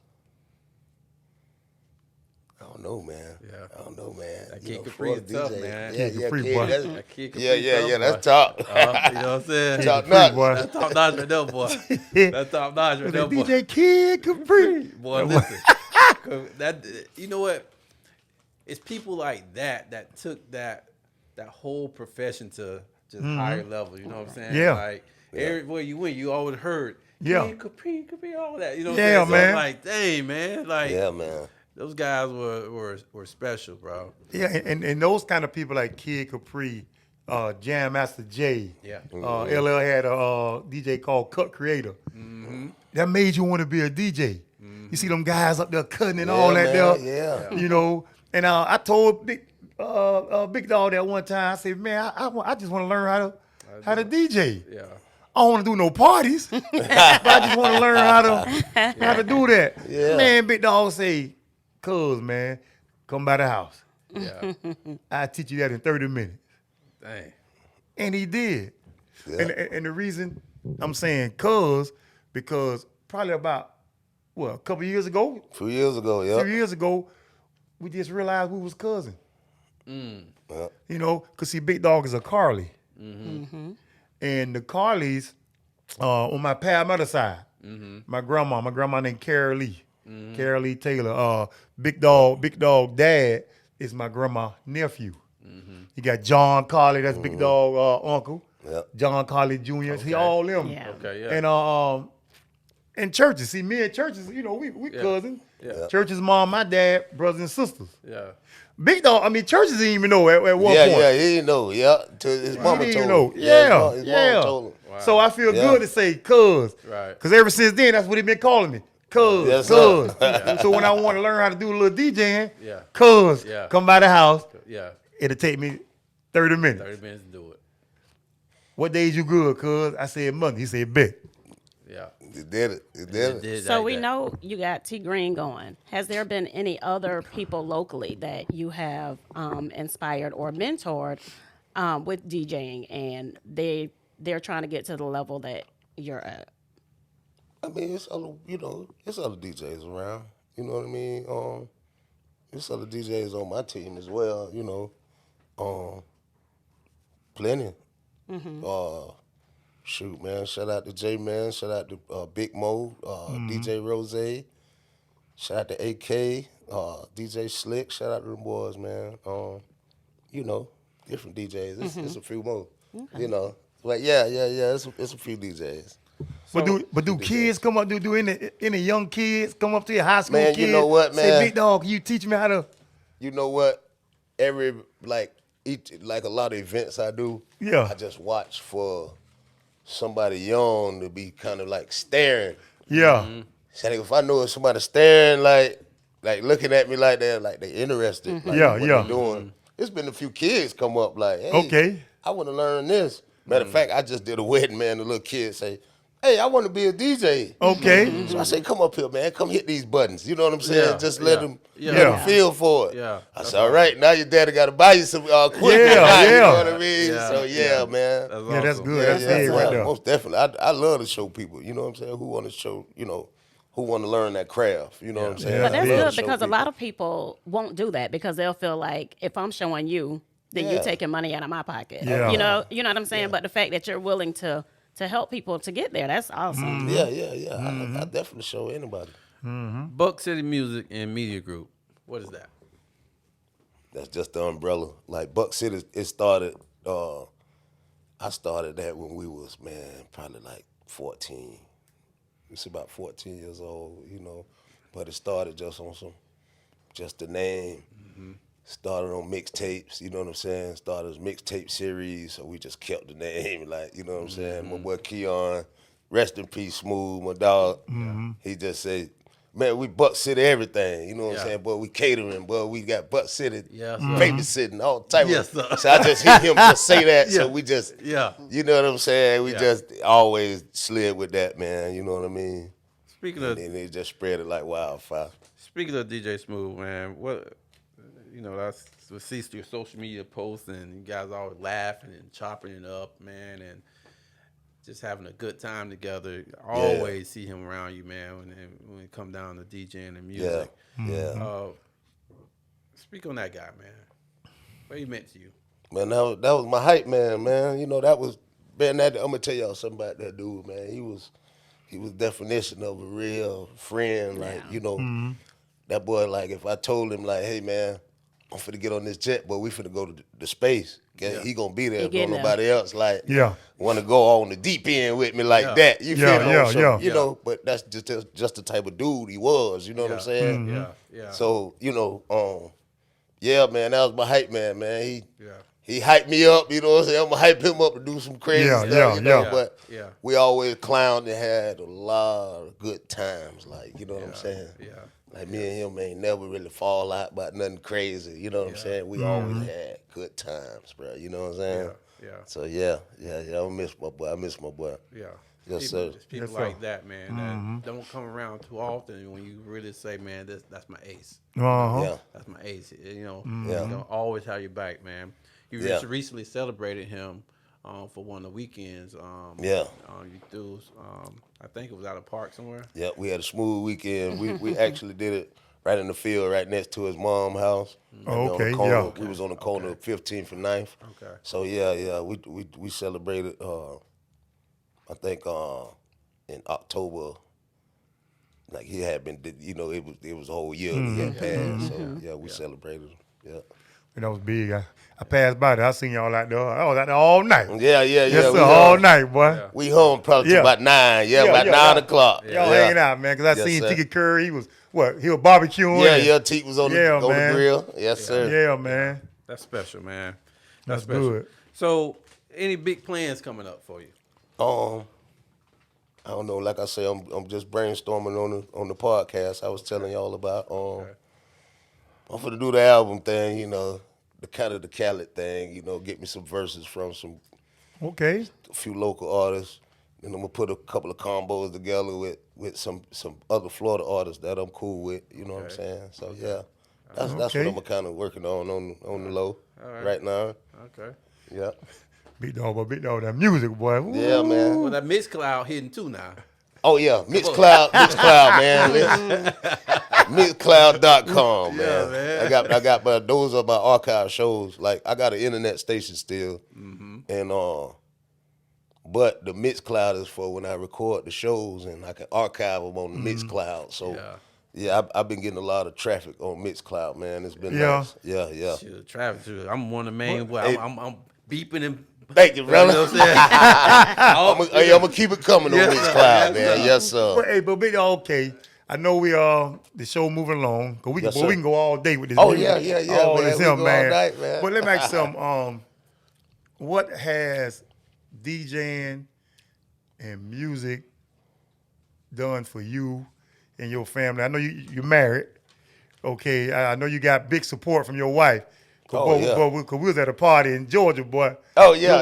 I don't know, man. Yeah. I don't know, man. That You Kid know, Capri for a is tough, DJ. man. Kid Capri, Kid, boy. that's- That Kid Capri yeah, that's boy. top. You know what I'm saying? Top Capri, notch. boy. That's top notch right there, boy. That's top notch right there, boy. DJ Kid Capri. Boy, listen. 'Cause that, you know what? It's people like that took that whole profession to just higher level. You know what I'm saying? Yeah. Like everywhere you went, you always heard. Yeah. Kid Capri, all that. You know what Yeah, I'm saying? So man. I'm like, dang, man. Like, Yeah, man. those guys were special, bro. Yeah, and those kind of people like Kid Capri, Jam Master Jay. Yeah. LL had a DJ called Cut Creator. That made you want to be a DJ. You see them guys up there cutting and all that man, there. yeah. You know, and I told Big Dawg that one time. I said, man, I just want to learn how to DJ. Yeah. I don't want to do no parties, but I just want to learn how to do that. Yeah. Man, Big Dawg say, cuz, man, come by the house. Yeah. I teach you that in 30 minutes. Dang. And he did. Yeah. And the reason I'm saying because probably about, a couple years ago, A few years ago, a yeah. few years ago, we just realized we was cousins. Yeah. You know, because see, Big Dawg is a Carley. And the Carleys, on my mother side, my grandma named Carley. Carley Taylor. Big Dawg dad is my grandma nephew. You got John Carley, that's Big Dawg uncle. Yep. John Carley Jr. He all them. Yeah. Okay, yeah. And churches. See, me and churches, you know, we cousins. Yeah. Churches, mom, my dad, brothers and sisters. Yeah. Big Dawg, churches didn't even know at one point. Yeah, he didn't know. Yeah, till his mama He told didn't know. him. Yeah, his yeah. mama told him. Wow. So I feel Yeah. good to say cuz. Right. Because ever since then, that's what he been calling me. Cuz, Yes, cuz. sir. So when I want to learn how to do a little DJing, Yeah. cuz, Yeah. come by the house. Yeah. It'll take me 30 minutes. 30 minutes to do it. What days you good, cuz? I said Monday. He said bet. Yeah. It did it. It did it. So we know you got T Green going. Has there been any other people locally that you have inspired or mentored with DJing, and they're trying to get to the level that you're at? I mean, it's other, it's other DJs around. You know what I mean? It's other DJs on my team as well. Plenty. Shoot, man. Shout out to J Man. Shout out to Big Mo, DJ Rose. Shout out to AK, DJ Slick. Shout out to them boys, man. Different DJs. It's a few more. But yeah. It's a few DJs. But do kids come up? Do any young kids come up to your high school Man, kids? you know what, man? Say, Big Dawg, you teach me how to. You know what? Like a lot of events I do. Yeah. I just watch for somebody young to be kind of like staring. Yeah. So if I know if somebody staring like looking at me like that, like they interested. Like what they doing. It's been a few kids come up like, hey, Okay. I want to learn this. Matter of fact, I just did a wedding, man. The little kid say, hey, I want to be a DJ. Okay. So I say, come up here, man. Come hit these buttons. You know what I'm saying? Yeah, Just let them Yeah. feel for it. Yeah. I said, all right, now your daddy got to buy you some equipment. Yeah, You yeah. know what I mean? Yeah, So, yeah. man. Yeah, that's awesome. good. That's it right there. Most definitely. I love to show people, you know what I'm saying, who want to show, who want to learn that craft. You know what I'm saying? Yeah. But that's Yeah. good because a lot of people won't do that because they'll feel like if I'm showing you, then you're Yeah. taking money out of my pocket. Yeah. You know what I'm saying? But the fact that you're willing to help people to get there, that's awesome. Yeah. I definitely show anybody. Buck City Music and Media Group. What is that? That's just the umbrella. Like Buck City, it started, I started that when we was, man, probably like 14. It's about 14 years old, But it started just on just the name. Started on mixtapes, you know what I'm saying? Started as mixtape series, so we just kept the name, like, you know what I'm saying? My boy Keon, rest in peace, Smooth, my dog. He just said, man, we Buck City everything, you know what I'm saying? Boy, we catering, boy, we got Buck City babysitting, all type Yes, of. sir. So I just hear him just say that, so Yeah. we just, Yeah. you know what I'm saying? We Yeah. just always slid with that, man, you know what I mean? Speaking And of then it just spread it like wildfire. DJ Smooth, man, that's we see your social media posts and you guys always laughing and chopping it up, man, and just having a good time together. I always see him around you, man, when it come down to DJing and music. Yeah. Speak on that guy, man. What he meant to you? Man, that was my hype man, man. That was, man, I'm gonna tell y'all something about that dude, man. He was definition of a real friend, like, that boy, like, if I told him, like, hey, man, I'm finna get on this jet, but we finna go to the space. Okay? He gonna be there. He If getting nobody else, like, Yeah. want to go on the deep end with me like Yeah. that. You feel me? Yeah, So, yeah. You know, but that's just the type of dude he was. You know what I'm saying? Yeah. So, yeah, man, that was my hype man, man. Yeah. He hyped me up, you know what I'm saying? I'm gonna hype him up to do some crazy Yeah, stuff, yeah, you know. yeah. But Yeah. we always clowned and had a lot of good times, like, you know what I'm saying? Yeah. Like me and him ain't never really fall out about nothing crazy, you know what I'm saying? We always had good times, bro. You know what I'm saying? Yeah. So yeah, I miss my boy. Yeah. Yes, people, sir. People Yes, like sir. that, man, that don't come around too often when you really say, man, that's my ace. Uh-huh. That's my ace. You know, Yeah. you know, always have your back, man. You Yeah. just recently celebrated him for one of the weekends. Yeah. You threw, I think it was out of park somewhere. Yeah, we had a smooth weekend. We actually did it right in the field, right next to his mom's house. Oh, On the okay, corner. yeah. We was on the corner of 15th and 9th. Okay. So yeah, we celebrated. I think in October. Like he had been, it was a whole year he had passed. So yeah, we celebrated him. Yeah. And that was big. I passed by there. I seen y'all out there. I was out there all night. Yeah. Yes, we sir. All home. night, boy. Yeah. We home probably till Yeah. about 9. Yeah, about 9 y'all- o'clock. Y'all hanging out, man, because I Yes, seen sir. Tiki Curry. He was barbecuing. Yeah, Teak was on Yeah, the man. grill. Yes, sir. Yeah, man. That's special, man. That's special. good. So, any big plans coming up for you? I don't know. Like I say, I'm just brainstorming on the podcast I was telling y'all about. I'm finna do the album thing, the kind of the Khaled thing, get me some verses from a Okay. few local artists. and I'm gonna put a couple of combos together with some other Florida artists that I'm cool with. You know what I'm saying? So yeah, that's what I'm kind of working on the low right now. Okay. Yeah. Big Dawg, that music, boy. Ooh. Yeah, man. Well, that Mixed Cloud hitting too now. Oh yeah, Mixcloud, man. Mixcloud.com, man. Yeah, man. I got, but those are my archive shows. Like I got an internet station still, and but the Mixcloud is for when I record the shows and I can archive them on the Mixcloud. So yeah, I've been getting a lot of traffic on Mixcloud, man. It's been nice. Yeah. Shit, traffic. Too. I'm one of the main. I'm beeping and. Thank you, brother. You know what I'm saying? I'm gonna keep it coming on Mixcloud, man. Yes, sir. But, hey, but Big Dawg, okay. I know we the show moving along, cause we can go all day with this. Oh music. yeah, all man. this We him, go man. all night, man. But let me ask you something. What has DJing and music done for you and your family? I know you're married. Okay, I know you got big support from your wife. Oh, yeah. Cause we was at a party in Georgia, boy. Oh, yeah,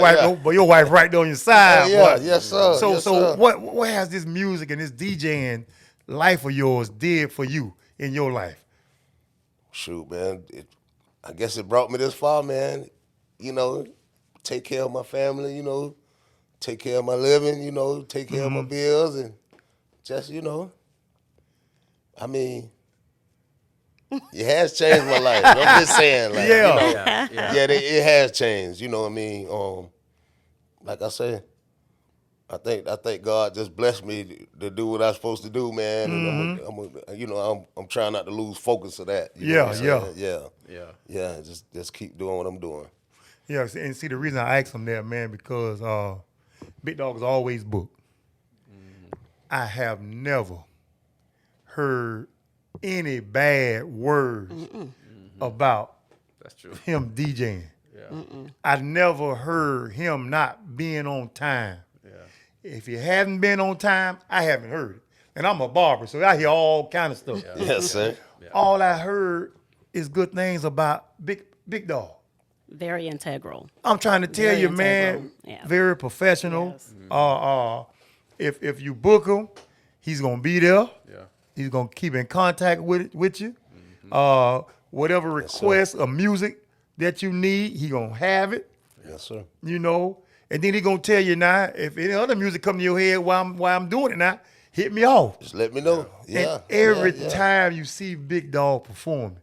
your wife right there on your side, yeah, boy. yes, sir. So Yes, sir. what has this music and this DJing life of yours did for you in your life? Shoot, man. I guess it brought me this far, man. You know, take care of my family, you know, take care of my living, you know, take care of my bills, and just, you know, I mean, it has changed my life. I'm just saying, like, Yeah. you know, it has changed. You know what I mean? Like I said, I think God just blessed me to do what I'm supposed to do, man. And I'm trying not to lose focus of that. You know what I'm saying? Yeah. Just keep doing what I'm doing. Yeah, and see the reason I asked him that, man, because Big Dawg is always booked. I have never heard any bad words about That's true. him DJing. Yeah. I never heard him not being on time. Yeah. If he hadn't been on time, I haven't heard it. And I'm a barber, so I hear all kind of stuff. Yes, sir. All I heard is good things about Big Dawg. Very integral. I'm trying to tell Very you, man, integral. Yeah. very professional. Yes. If you book him, he's gonna be there. Yeah. He's gonna keep in contact with you. Whatever request of music that you need, he gonna have it. Yes, sir. You know, and then he gonna tell you now if any other music come to your head while I'm doing it now, hit me off. Just let me know. Yeah. And every time you see Big Dawg performing,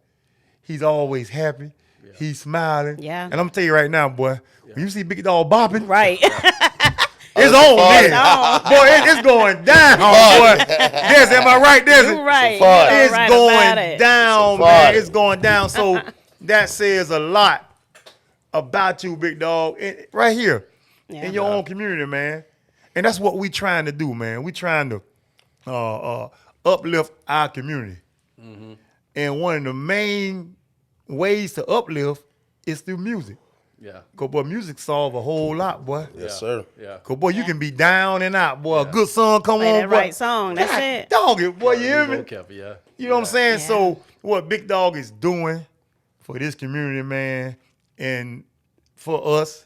he's always happy. Yeah. He's smiling. Yeah. And I'm gonna tell you right now, boy, when you see Big Dawg bopping, Right. it's on, man. Boy, it's going down, boy. Yes, am I right? You're right. So far. It's Right going about it. down, So man. far. It's going down. So that says a lot about you, Big Dawg, right here in your own community, man. And that's what we trying to do, man. We trying to uplift our community. And one of the main ways to uplift is through music. Yeah. Cause boy, music solve a whole lot, boy. Yes, sir. Yeah. Cause boy, you can be down and out, boy. A good song come Play on, that boy. right song. That's God it. Dog it, boy. You hear me? Yeah. You know what I'm saying? Yeah. So what Big Dawg is doing for this community, man, and for us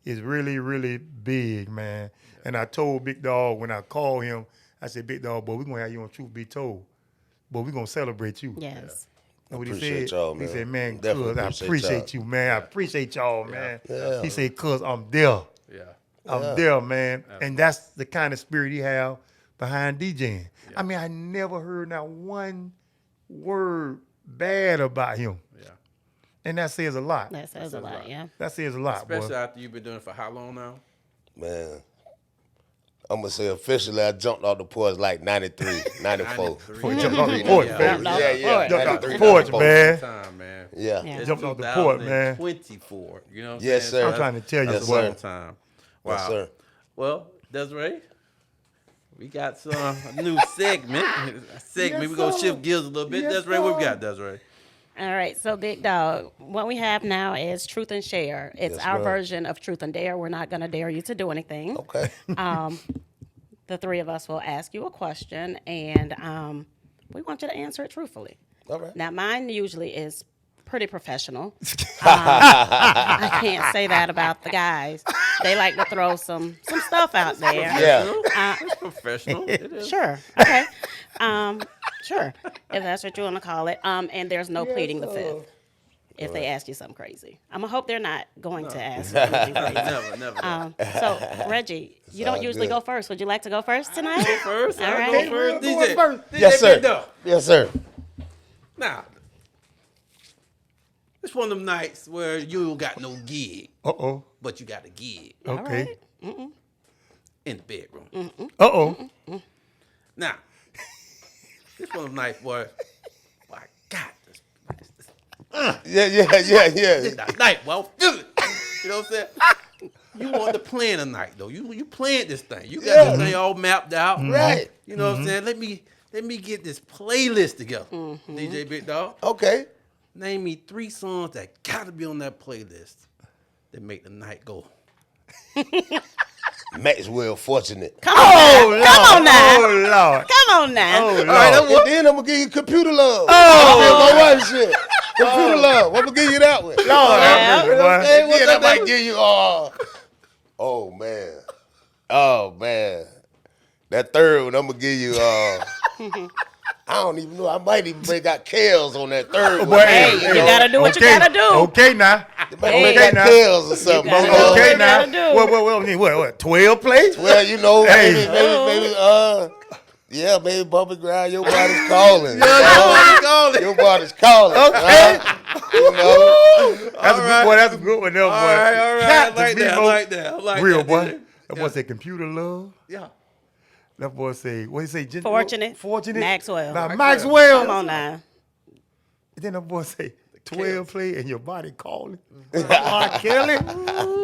is really, really big, man. Yeah. And I told Big Dawg when I called him, I said, Big Dawg, boy, we're gonna have you on Troof Be Told. But we're gonna celebrate you. Yes. And what Appreciate he said, y'all, man. he said, man, Definitely cuz I appreciate you, man. I appreciate y'all, man. Yeah. He said, cuz I'm there. Yeah. I'm there, man. And that's the kind of spirit he have behind DJing. I mean, I never heard not one word bad about him. Yeah. And that says a lot. That says a lot, yeah. That says a lot, Especially boy. after you've been doing it for how long now? Man, I'm going to say officially I jumped off the porch like 93, 94. Jumped off the porch, Yeah. man. Jumped off the porch. Jumped off the 93, porch, 94. man. Time, man. Yeah. Yeah. Jumped off the porch, man. 24. You know what I'm Yes, saying? sir. I'm trying to tell you, That's boy. a long time. Wow. Yes, sir. Well, Desiree, we got some new segment. We're going to shift gears a little bit. Yes, Desiree, what we sir. got, Desiree? All right, so Big Dawg, what we have now is Truth and Share. It's Yes, our ma'am. version of Truth and Dare. We're not going to dare you to do anything. Okay. The three of us will ask you a question, and we want you to answer it truthfully. All right. Now, mine usually is pretty professional. I can't say that about the guys. they like to throw some stuff out there. Yeah. It's professional. It is. Sure. Okay. Sure. If that's what you want to call it. And there's no pleading the fifth. If they ask you something crazy, I'm gonna hope they're not going to ask you anything crazy. Never. So Reggie, you don't usually go first. Would you like to go first tonight? First, All I'll right. go first. Go first. DJ Yes, sir. Big Dawg. Yes, sir. Now, it's one of them nights where you don't got no gig, Uh-oh. but you got a gig Okay. in the bedroom. Uh-oh. Now, it's one of them nights where I got this. Yeah. This that night, well, feel it. You know what I'm saying? You want to plan a night though. You planned this thing. You got this thing all mapped out. Right. You know what I'm saying? Let me get this playlist together. DJ Big Dawg. Okay. Name me 3 songs that gotta be on that playlist that make the night go. Maxwell Fortunate. Come on now. Oh, Lord. Come on now. Oh, Lord. All right, and then I'm gonna give you Computer Love. Oh, my wife shit. Computer Love. I'm gonna give you that one. Lord, Yeah. have mercy, boy. And then I might give you oh man. That third one I'm gonna give you I don't even know. I might even break out Kales on that third one. Boy, Hey, you gotta do what you gotta do. Okay, now. Might break out now. Kales or something. gotta do Okay, you now. gotta do. What, 12 plays? Well, you know, Hey. maybe bump and grind. Your body's calling. Your Your body's calling. Okay. You know. That's a good boy. That's a good one, there, boy. All right. I Got to like be that. I more like that. I like real, that. boy. DJ. That boy say computer love. Yeah. That boy say, what he say? Fortunate. Fortunate. Maxwell. Now, Maxwell. Come on now. Then that boy say, 12 play and your body calling. R. Kelly.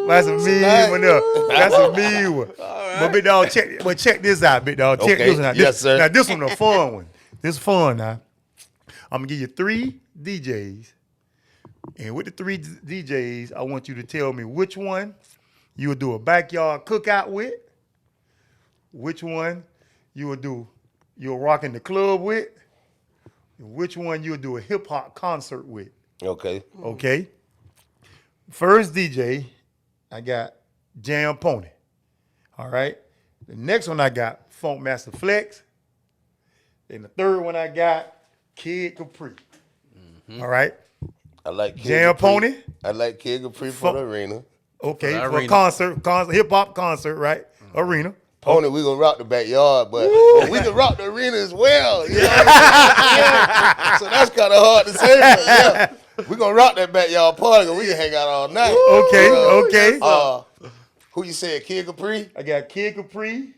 That's a mean one there. That's a mean one. But Big Dawg, check this out, Big Dawg. Check Okay. this one out. Yes, sir. Now, this one a fun one. This fun now. I'm going to give you 3 DJs. And with the 3 DJs, I want you to tell me which one you would do a backyard cookout with, which one you'll rock in the club with, and which one you'll do a hip-hop concert with. Okay. Okay? First DJ, I got Jam Pony. All right? The next one I got Funk Master Flex. Then the third one I got Kid Capri. All right? I like Kid Jam Capri. Pony. I like Kid Capri for the arena. Okay, For the for a arena. concert, hip-hop concert, right? Arena. Pony, we gonna rock the backyard, but we can rock the arena as well. You know what I'm saying? So that's kind of hard to say. But yeah, we gonna rock that backyard party, and we can hang out all night. Okay. Who you said, Kid Capri? I got Kid Capri.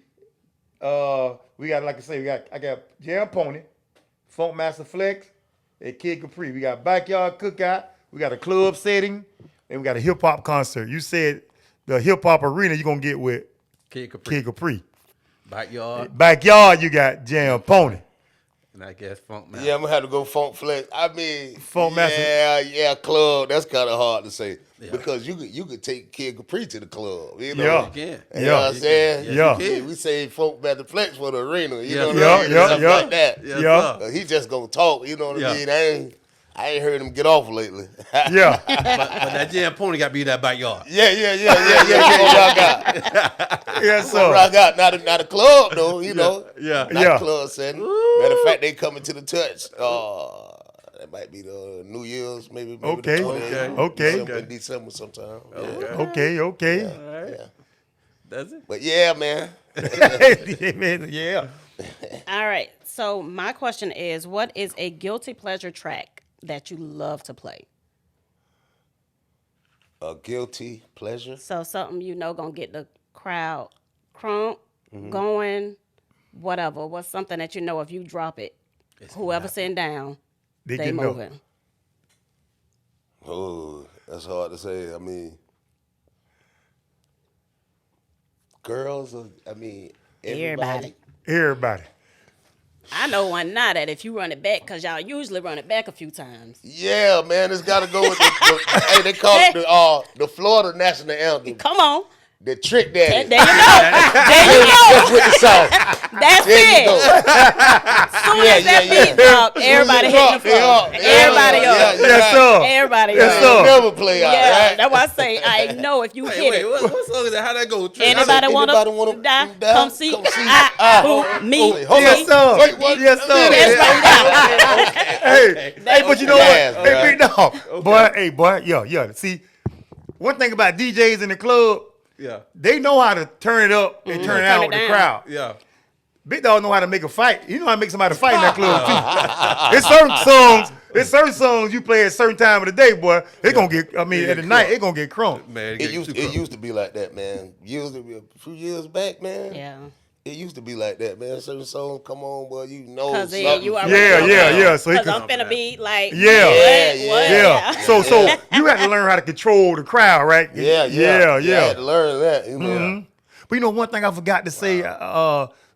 We got, like I say, I got Jam Pony, Funk Master Flex, and Kid Capri. We got backyard cookout. We got a club setting, and we got a hip hop concert. You said the hip hop arena you're gonna get with Kid Capri. Kid Capri. Backyard. Backyard you got Jam Pony. And I guess Funk Man. Yeah, I'm gonna have to go Funk Flex. I mean, Funk Master. yeah, club. That's kind of hard to say because you could take Kid Capri to the club. You know? Yeah. Again. You know what I'm saying? Yeah. We say Funk Master Flex for the arena. You know what Yeah, I mean? yeah, Something yeah. like that. Yes, Yeah. sir. He just gonna talk. You know what Yeah. I mean? I ain't heard him get off lately. Yeah. But that Jam Pony got to be that backyard. Yeah. Rock out. Yes, So sir. rock out. Not a club though. You know. Yeah. Not Yeah. a club setting. Matter of fact, they coming to the touch. That might be the New Year's, maybe Okay. the 28th, Okay. December sometime. Yeah. Okay. All right. That's it. But yeah, man. Yeah. All right. So my question is, what is a guilty pleasure track that you love to play? A guilty pleasure. So something gonna get the crowd crunk, going, whatever. What's something that if you drop it, whoever's sitting down, They they get no. moving. Oh, that's hard to say. I mean, girls. Everybody. Everybody. I know one now that if you run it back, because y'all usually run it back a few times. Yeah, man, it's got to go with hey, they call it the Florida national anthem. Come on. The Trick Daddy. There you go. There you go. Just with the song. That's There you it. go. Soon as that beat drop, everybody hitting the floor. Everybody up. Yes, sir. Everybody Yes, up. sir. Never play out, Yeah, right? that's why I say I know if you hit Wait, it. what song is that? How that go? Trick? Anybody wanna wanna die? die? Come see. Come see. Me. Hold Yes, up. sir. Wait, what? Yes, sir. That's right Hey, but you know Yes, what? Hey, right. Big Dawg. Boy, yeah. See, one thing about DJs in the club, Yeah. they know how to turn it up and turn it out Turn it with the down. crowd. Yeah. Big Dawg know how to make a fight. You know how to make somebody fight in that club too. There's certain songs you play at a certain time of the day, boy. They gonna get. I mean, They at get the night, crunk. it gonna get crunk. Man, It used to be like that, man. A few years back, man. Yeah. It used to be like that, man. Certain songs come on, boy, you know Because something. you are Yeah. So he Because could. I'm finna be like, Yeah. what? Yeah. So you had to learn how to control the crowd, right? Yeah. I had to learn that, you know. Mhm. But you know, one thing I forgot to say,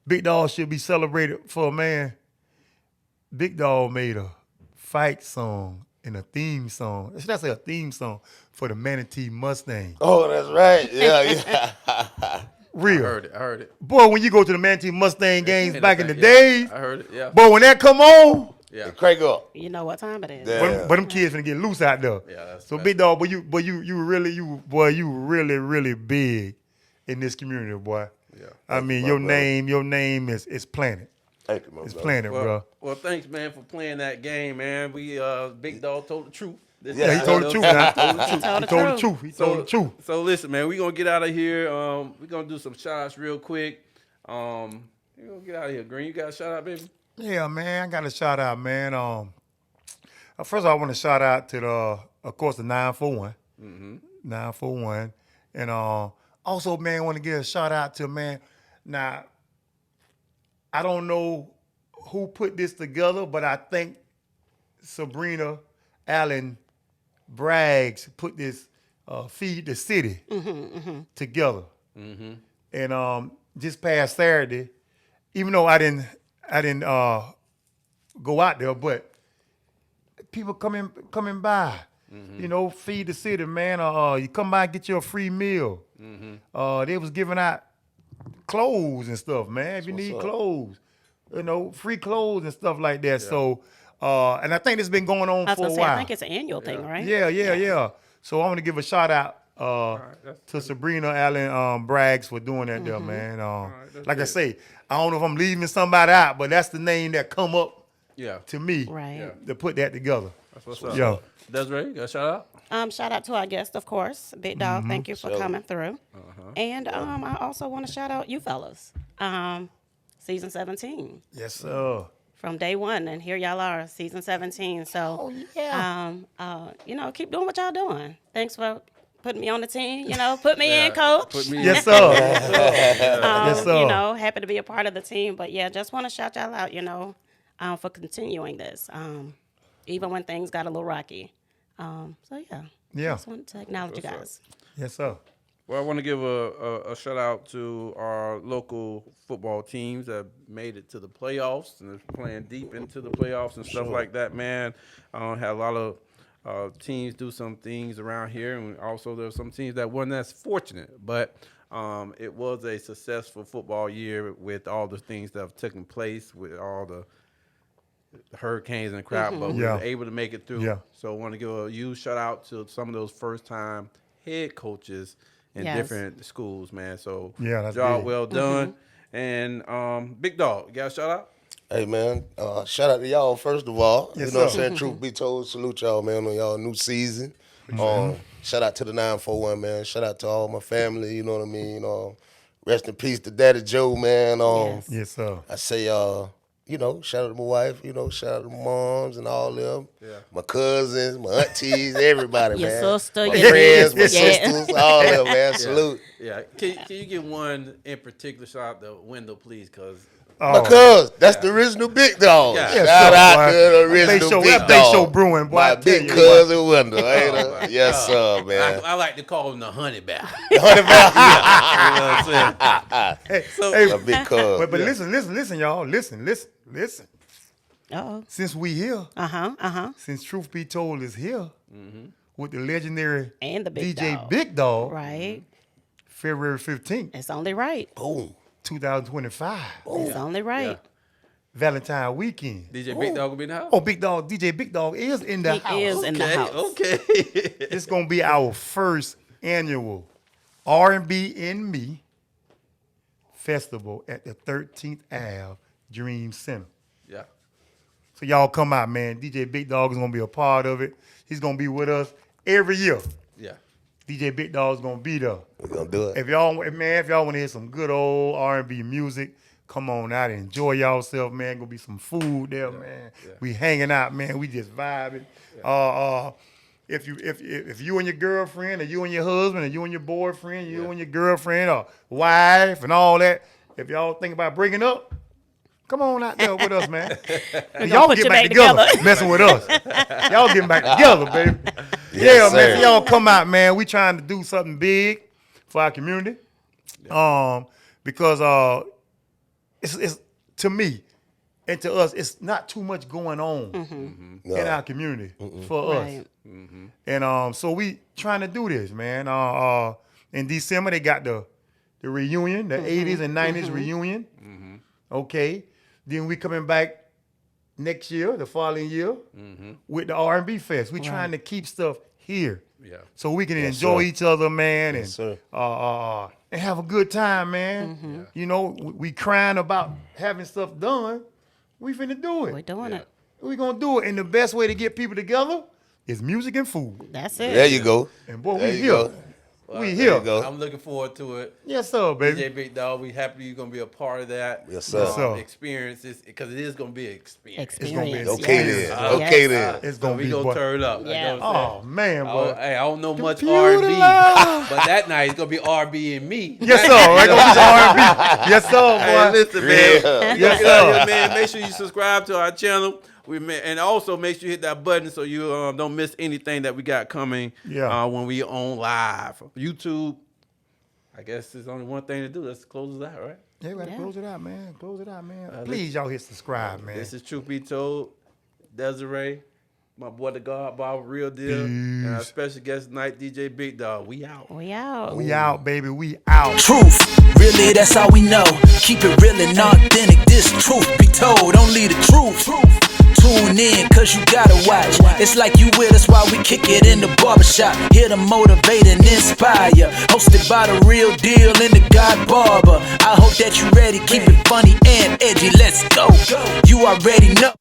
Big Dawg should be celebrated for, man. Big Dawg made a fight song and a theme song. Should I say a theme song for the Manatee Mustang? Oh, that's right. Yeah. Real. I heard it. Boy, when you go to the Manatee Mustang games Yeah, back in the yeah. days, I heard it. Yeah. boy, when that come on, Yeah. Crank up. You know what time it is. Yeah. but them kids finna get loose out there. Yeah, that's So right. Big Dawg, you really big in this community, boy. Yeah. I mean, my your brother. name is Planet. Thank you, my It's brother. Planet, bro. Well, thanks, man, for playing that game, man. We Big Dawg told the truth. This Yeah, he is told the truth, man. Told the truth. He told the truth. He told the truth. So listen, man, we're gonna get out of here. We're gonna do some shots real quick. We're gonna get out of here. Green, you got a shout out, baby? Yeah, man, I got a shout out, man. First of all, I want to shout out to of course, the 941. 941. And also, man, I want to give a shout out to, man. Now, I don't know who put this together, but I think Sabrina Allen Braggs put this Feed the City together. And just past Saturday, even though I didn't go out there, but people coming by, you know, Feed the City, man. You come by and get your free meal. They was giving out clothes and stuff, man. If you need clothes, you know, free clothes and stuff like that. Yeah. So, and I think it's been going on for a while. I think it's an annual thing, right? Yeah. So I want to give a shout out to Sabrina Allen Braggs for doing that there, man. Like I say, I don't know if I'm leaving somebody out, but that's the name that come up to me to put that together. That's what's up. Yeah. Desiree, you got a shout out? Shout out to our guest, of course, Big Dawg. Thank you for coming through. And I also want to shout out you fellas. Season 17. Yes, sir. From day one, and here y'all are, season 17. So, you know, keep doing what y'all doing. Thanks for putting me on the team. You know, put me in, coach. Put me Yes, in. sir. Yes, sir. You know, happy to be a part of the team. But yeah, just want to shout y'all out, you know, for continuing this, even when things got a little rocky. So yeah. Just wanted to acknowledge you guys. Yes, sir. Well, I want to give a shout out to our local football teams that made it to the playoffs and are playing deep into the playoffs and stuff like that, man. Had a lot of teams do some things around here, and also there were some teams that weren't as fortunate. But it was a successful football year with all the things that have taken place, with all the hurricanes and crap, but we were able to make it through. Yeah. So I want to give a huge shout out to some of those first-time head coaches in different schools, man. So that's job big. well done. And Big Dawg, you got a shout out? Hey, man, shout out to y'all, first of all. Yes, you know what I'm sir. saying? Truth Be Told, salute y'all, man, on y'all new season. Shout out to the 941, man. Shout out to all my family, you know what I mean? Rest in peace to Daddy Joe, man. Yes, sir. I say, you know, shout out to my wife, you know, shout out to my moms and all them. Yeah. My cousins, my aunties, everybody, Your man. sister, my your friends, my niece, sisters, all them, man. Salute. Yeah. Can you get one in particular shout out the window, please? Because My cuz, that's the original Big Dawg. Yeah. Shout out to the original Big Dawg. They show brewing, boy. My I tell big you, cousin Wonder, ain't it? Yes, sir, man. I like to call him the honey bear. The honey bear. You know what I'm saying? Hey, My big cuz. but listen, y'all. Listen. Uh-oh. Since we here, since Truth Be Told is here with the legendary And the Big DJ Dawg. Big Dawg, Right. February 15th, It's only right. Boom. 2025. It's only right. Yeah. Valentine weekend. DJ Big Dawg will be in the house. Oh, Big Dawg, DJ Big Dawg is in the He house. is in the house. Okay. It's gonna be our first annual R&B in Me festival at the 13th Ave Dream Center. Yeah. So y'all come out, man. DJ Big Dawg is gonna be a part of it. He's gonna be with us every year. Yeah. DJ Big Dawg is gonna be there. We're gonna do it. If y'all want to hear some good old R&B music, come on out and enjoy yourself, man. Gonna be some food there, man. Yeah. We hanging out, man. We just vibing. If you and your girlfriend, or you and your husband, or you and your boyfriend, you and your girlfriend, or wife, and all that, if y'all think about breaking up, come on out there with us, man. Y'all put get you back back together, together. messing with us. Y'all getting back together, baby. Yes, Yeah, man. sir. So y'all come out, man. We trying to do something big for our community. Because it's to me and to us, it's not too much going on in our community for us. Right. And so we trying to do this, man. In December they got the reunion, the 80s and 90s reunion. Okay. Then we coming back next year, the following year, with the R&B Fest. We trying to keep stuff here. Yeah. So we can Yes, enjoy sir. each other, man, Yes, and sir. and have a good time, man. You know, we crying about having stuff done. We finna do it. We're doing it. We gonna do it, and the best way to get people together is music and food. That's it. There you go. And boy, There we you here. go. We There here. you go. I'm looking forward to it. Yes, sir, baby. DJ Big Dawg, we happy you're gonna be a part of that. Yes, sir. Yes, sir. Experiences, because it is gonna be an experience. It's gonna be Experience. Okay Yes. then. Okay then. It's So gonna we be gonna boy. turn it up. Like Yeah. I was Oh man, saying. boy. I don't know much Computer R&B, love. but that night it's gonna be R&B and me. Yes, sir. Right, gonna be R&B. Yes, sir, Hey, boy. listen, man. Yeah. Yes, Look out sir. here, man. Make sure you subscribe to our channel. And also make sure you hit that button so you don't miss anything that we got coming. Yeah. When we on live YouTube. I guess there's only one thing to do. Let's close it out, right? Yeah, we gotta Yeah. close it out, man. Close it out, man. Please, y'all hit subscribe, man. This is Troof Be Told. Desiree, my boy the God Bob, real deal, and our special guest tonight, DJ Big Dawg. We out. We out. We out, baby. We out. Truth, really, that's all we know. Keep it real and authentic. This truth be told, only the truth. Tune in, cause you gotta watch. It's like you with us while we kick it in the barbershop. Here to motivate and inspire. Hosted by the real deal and the God Barber. I hope that you ready. Keep it funny and edgy. Let's go. You already know.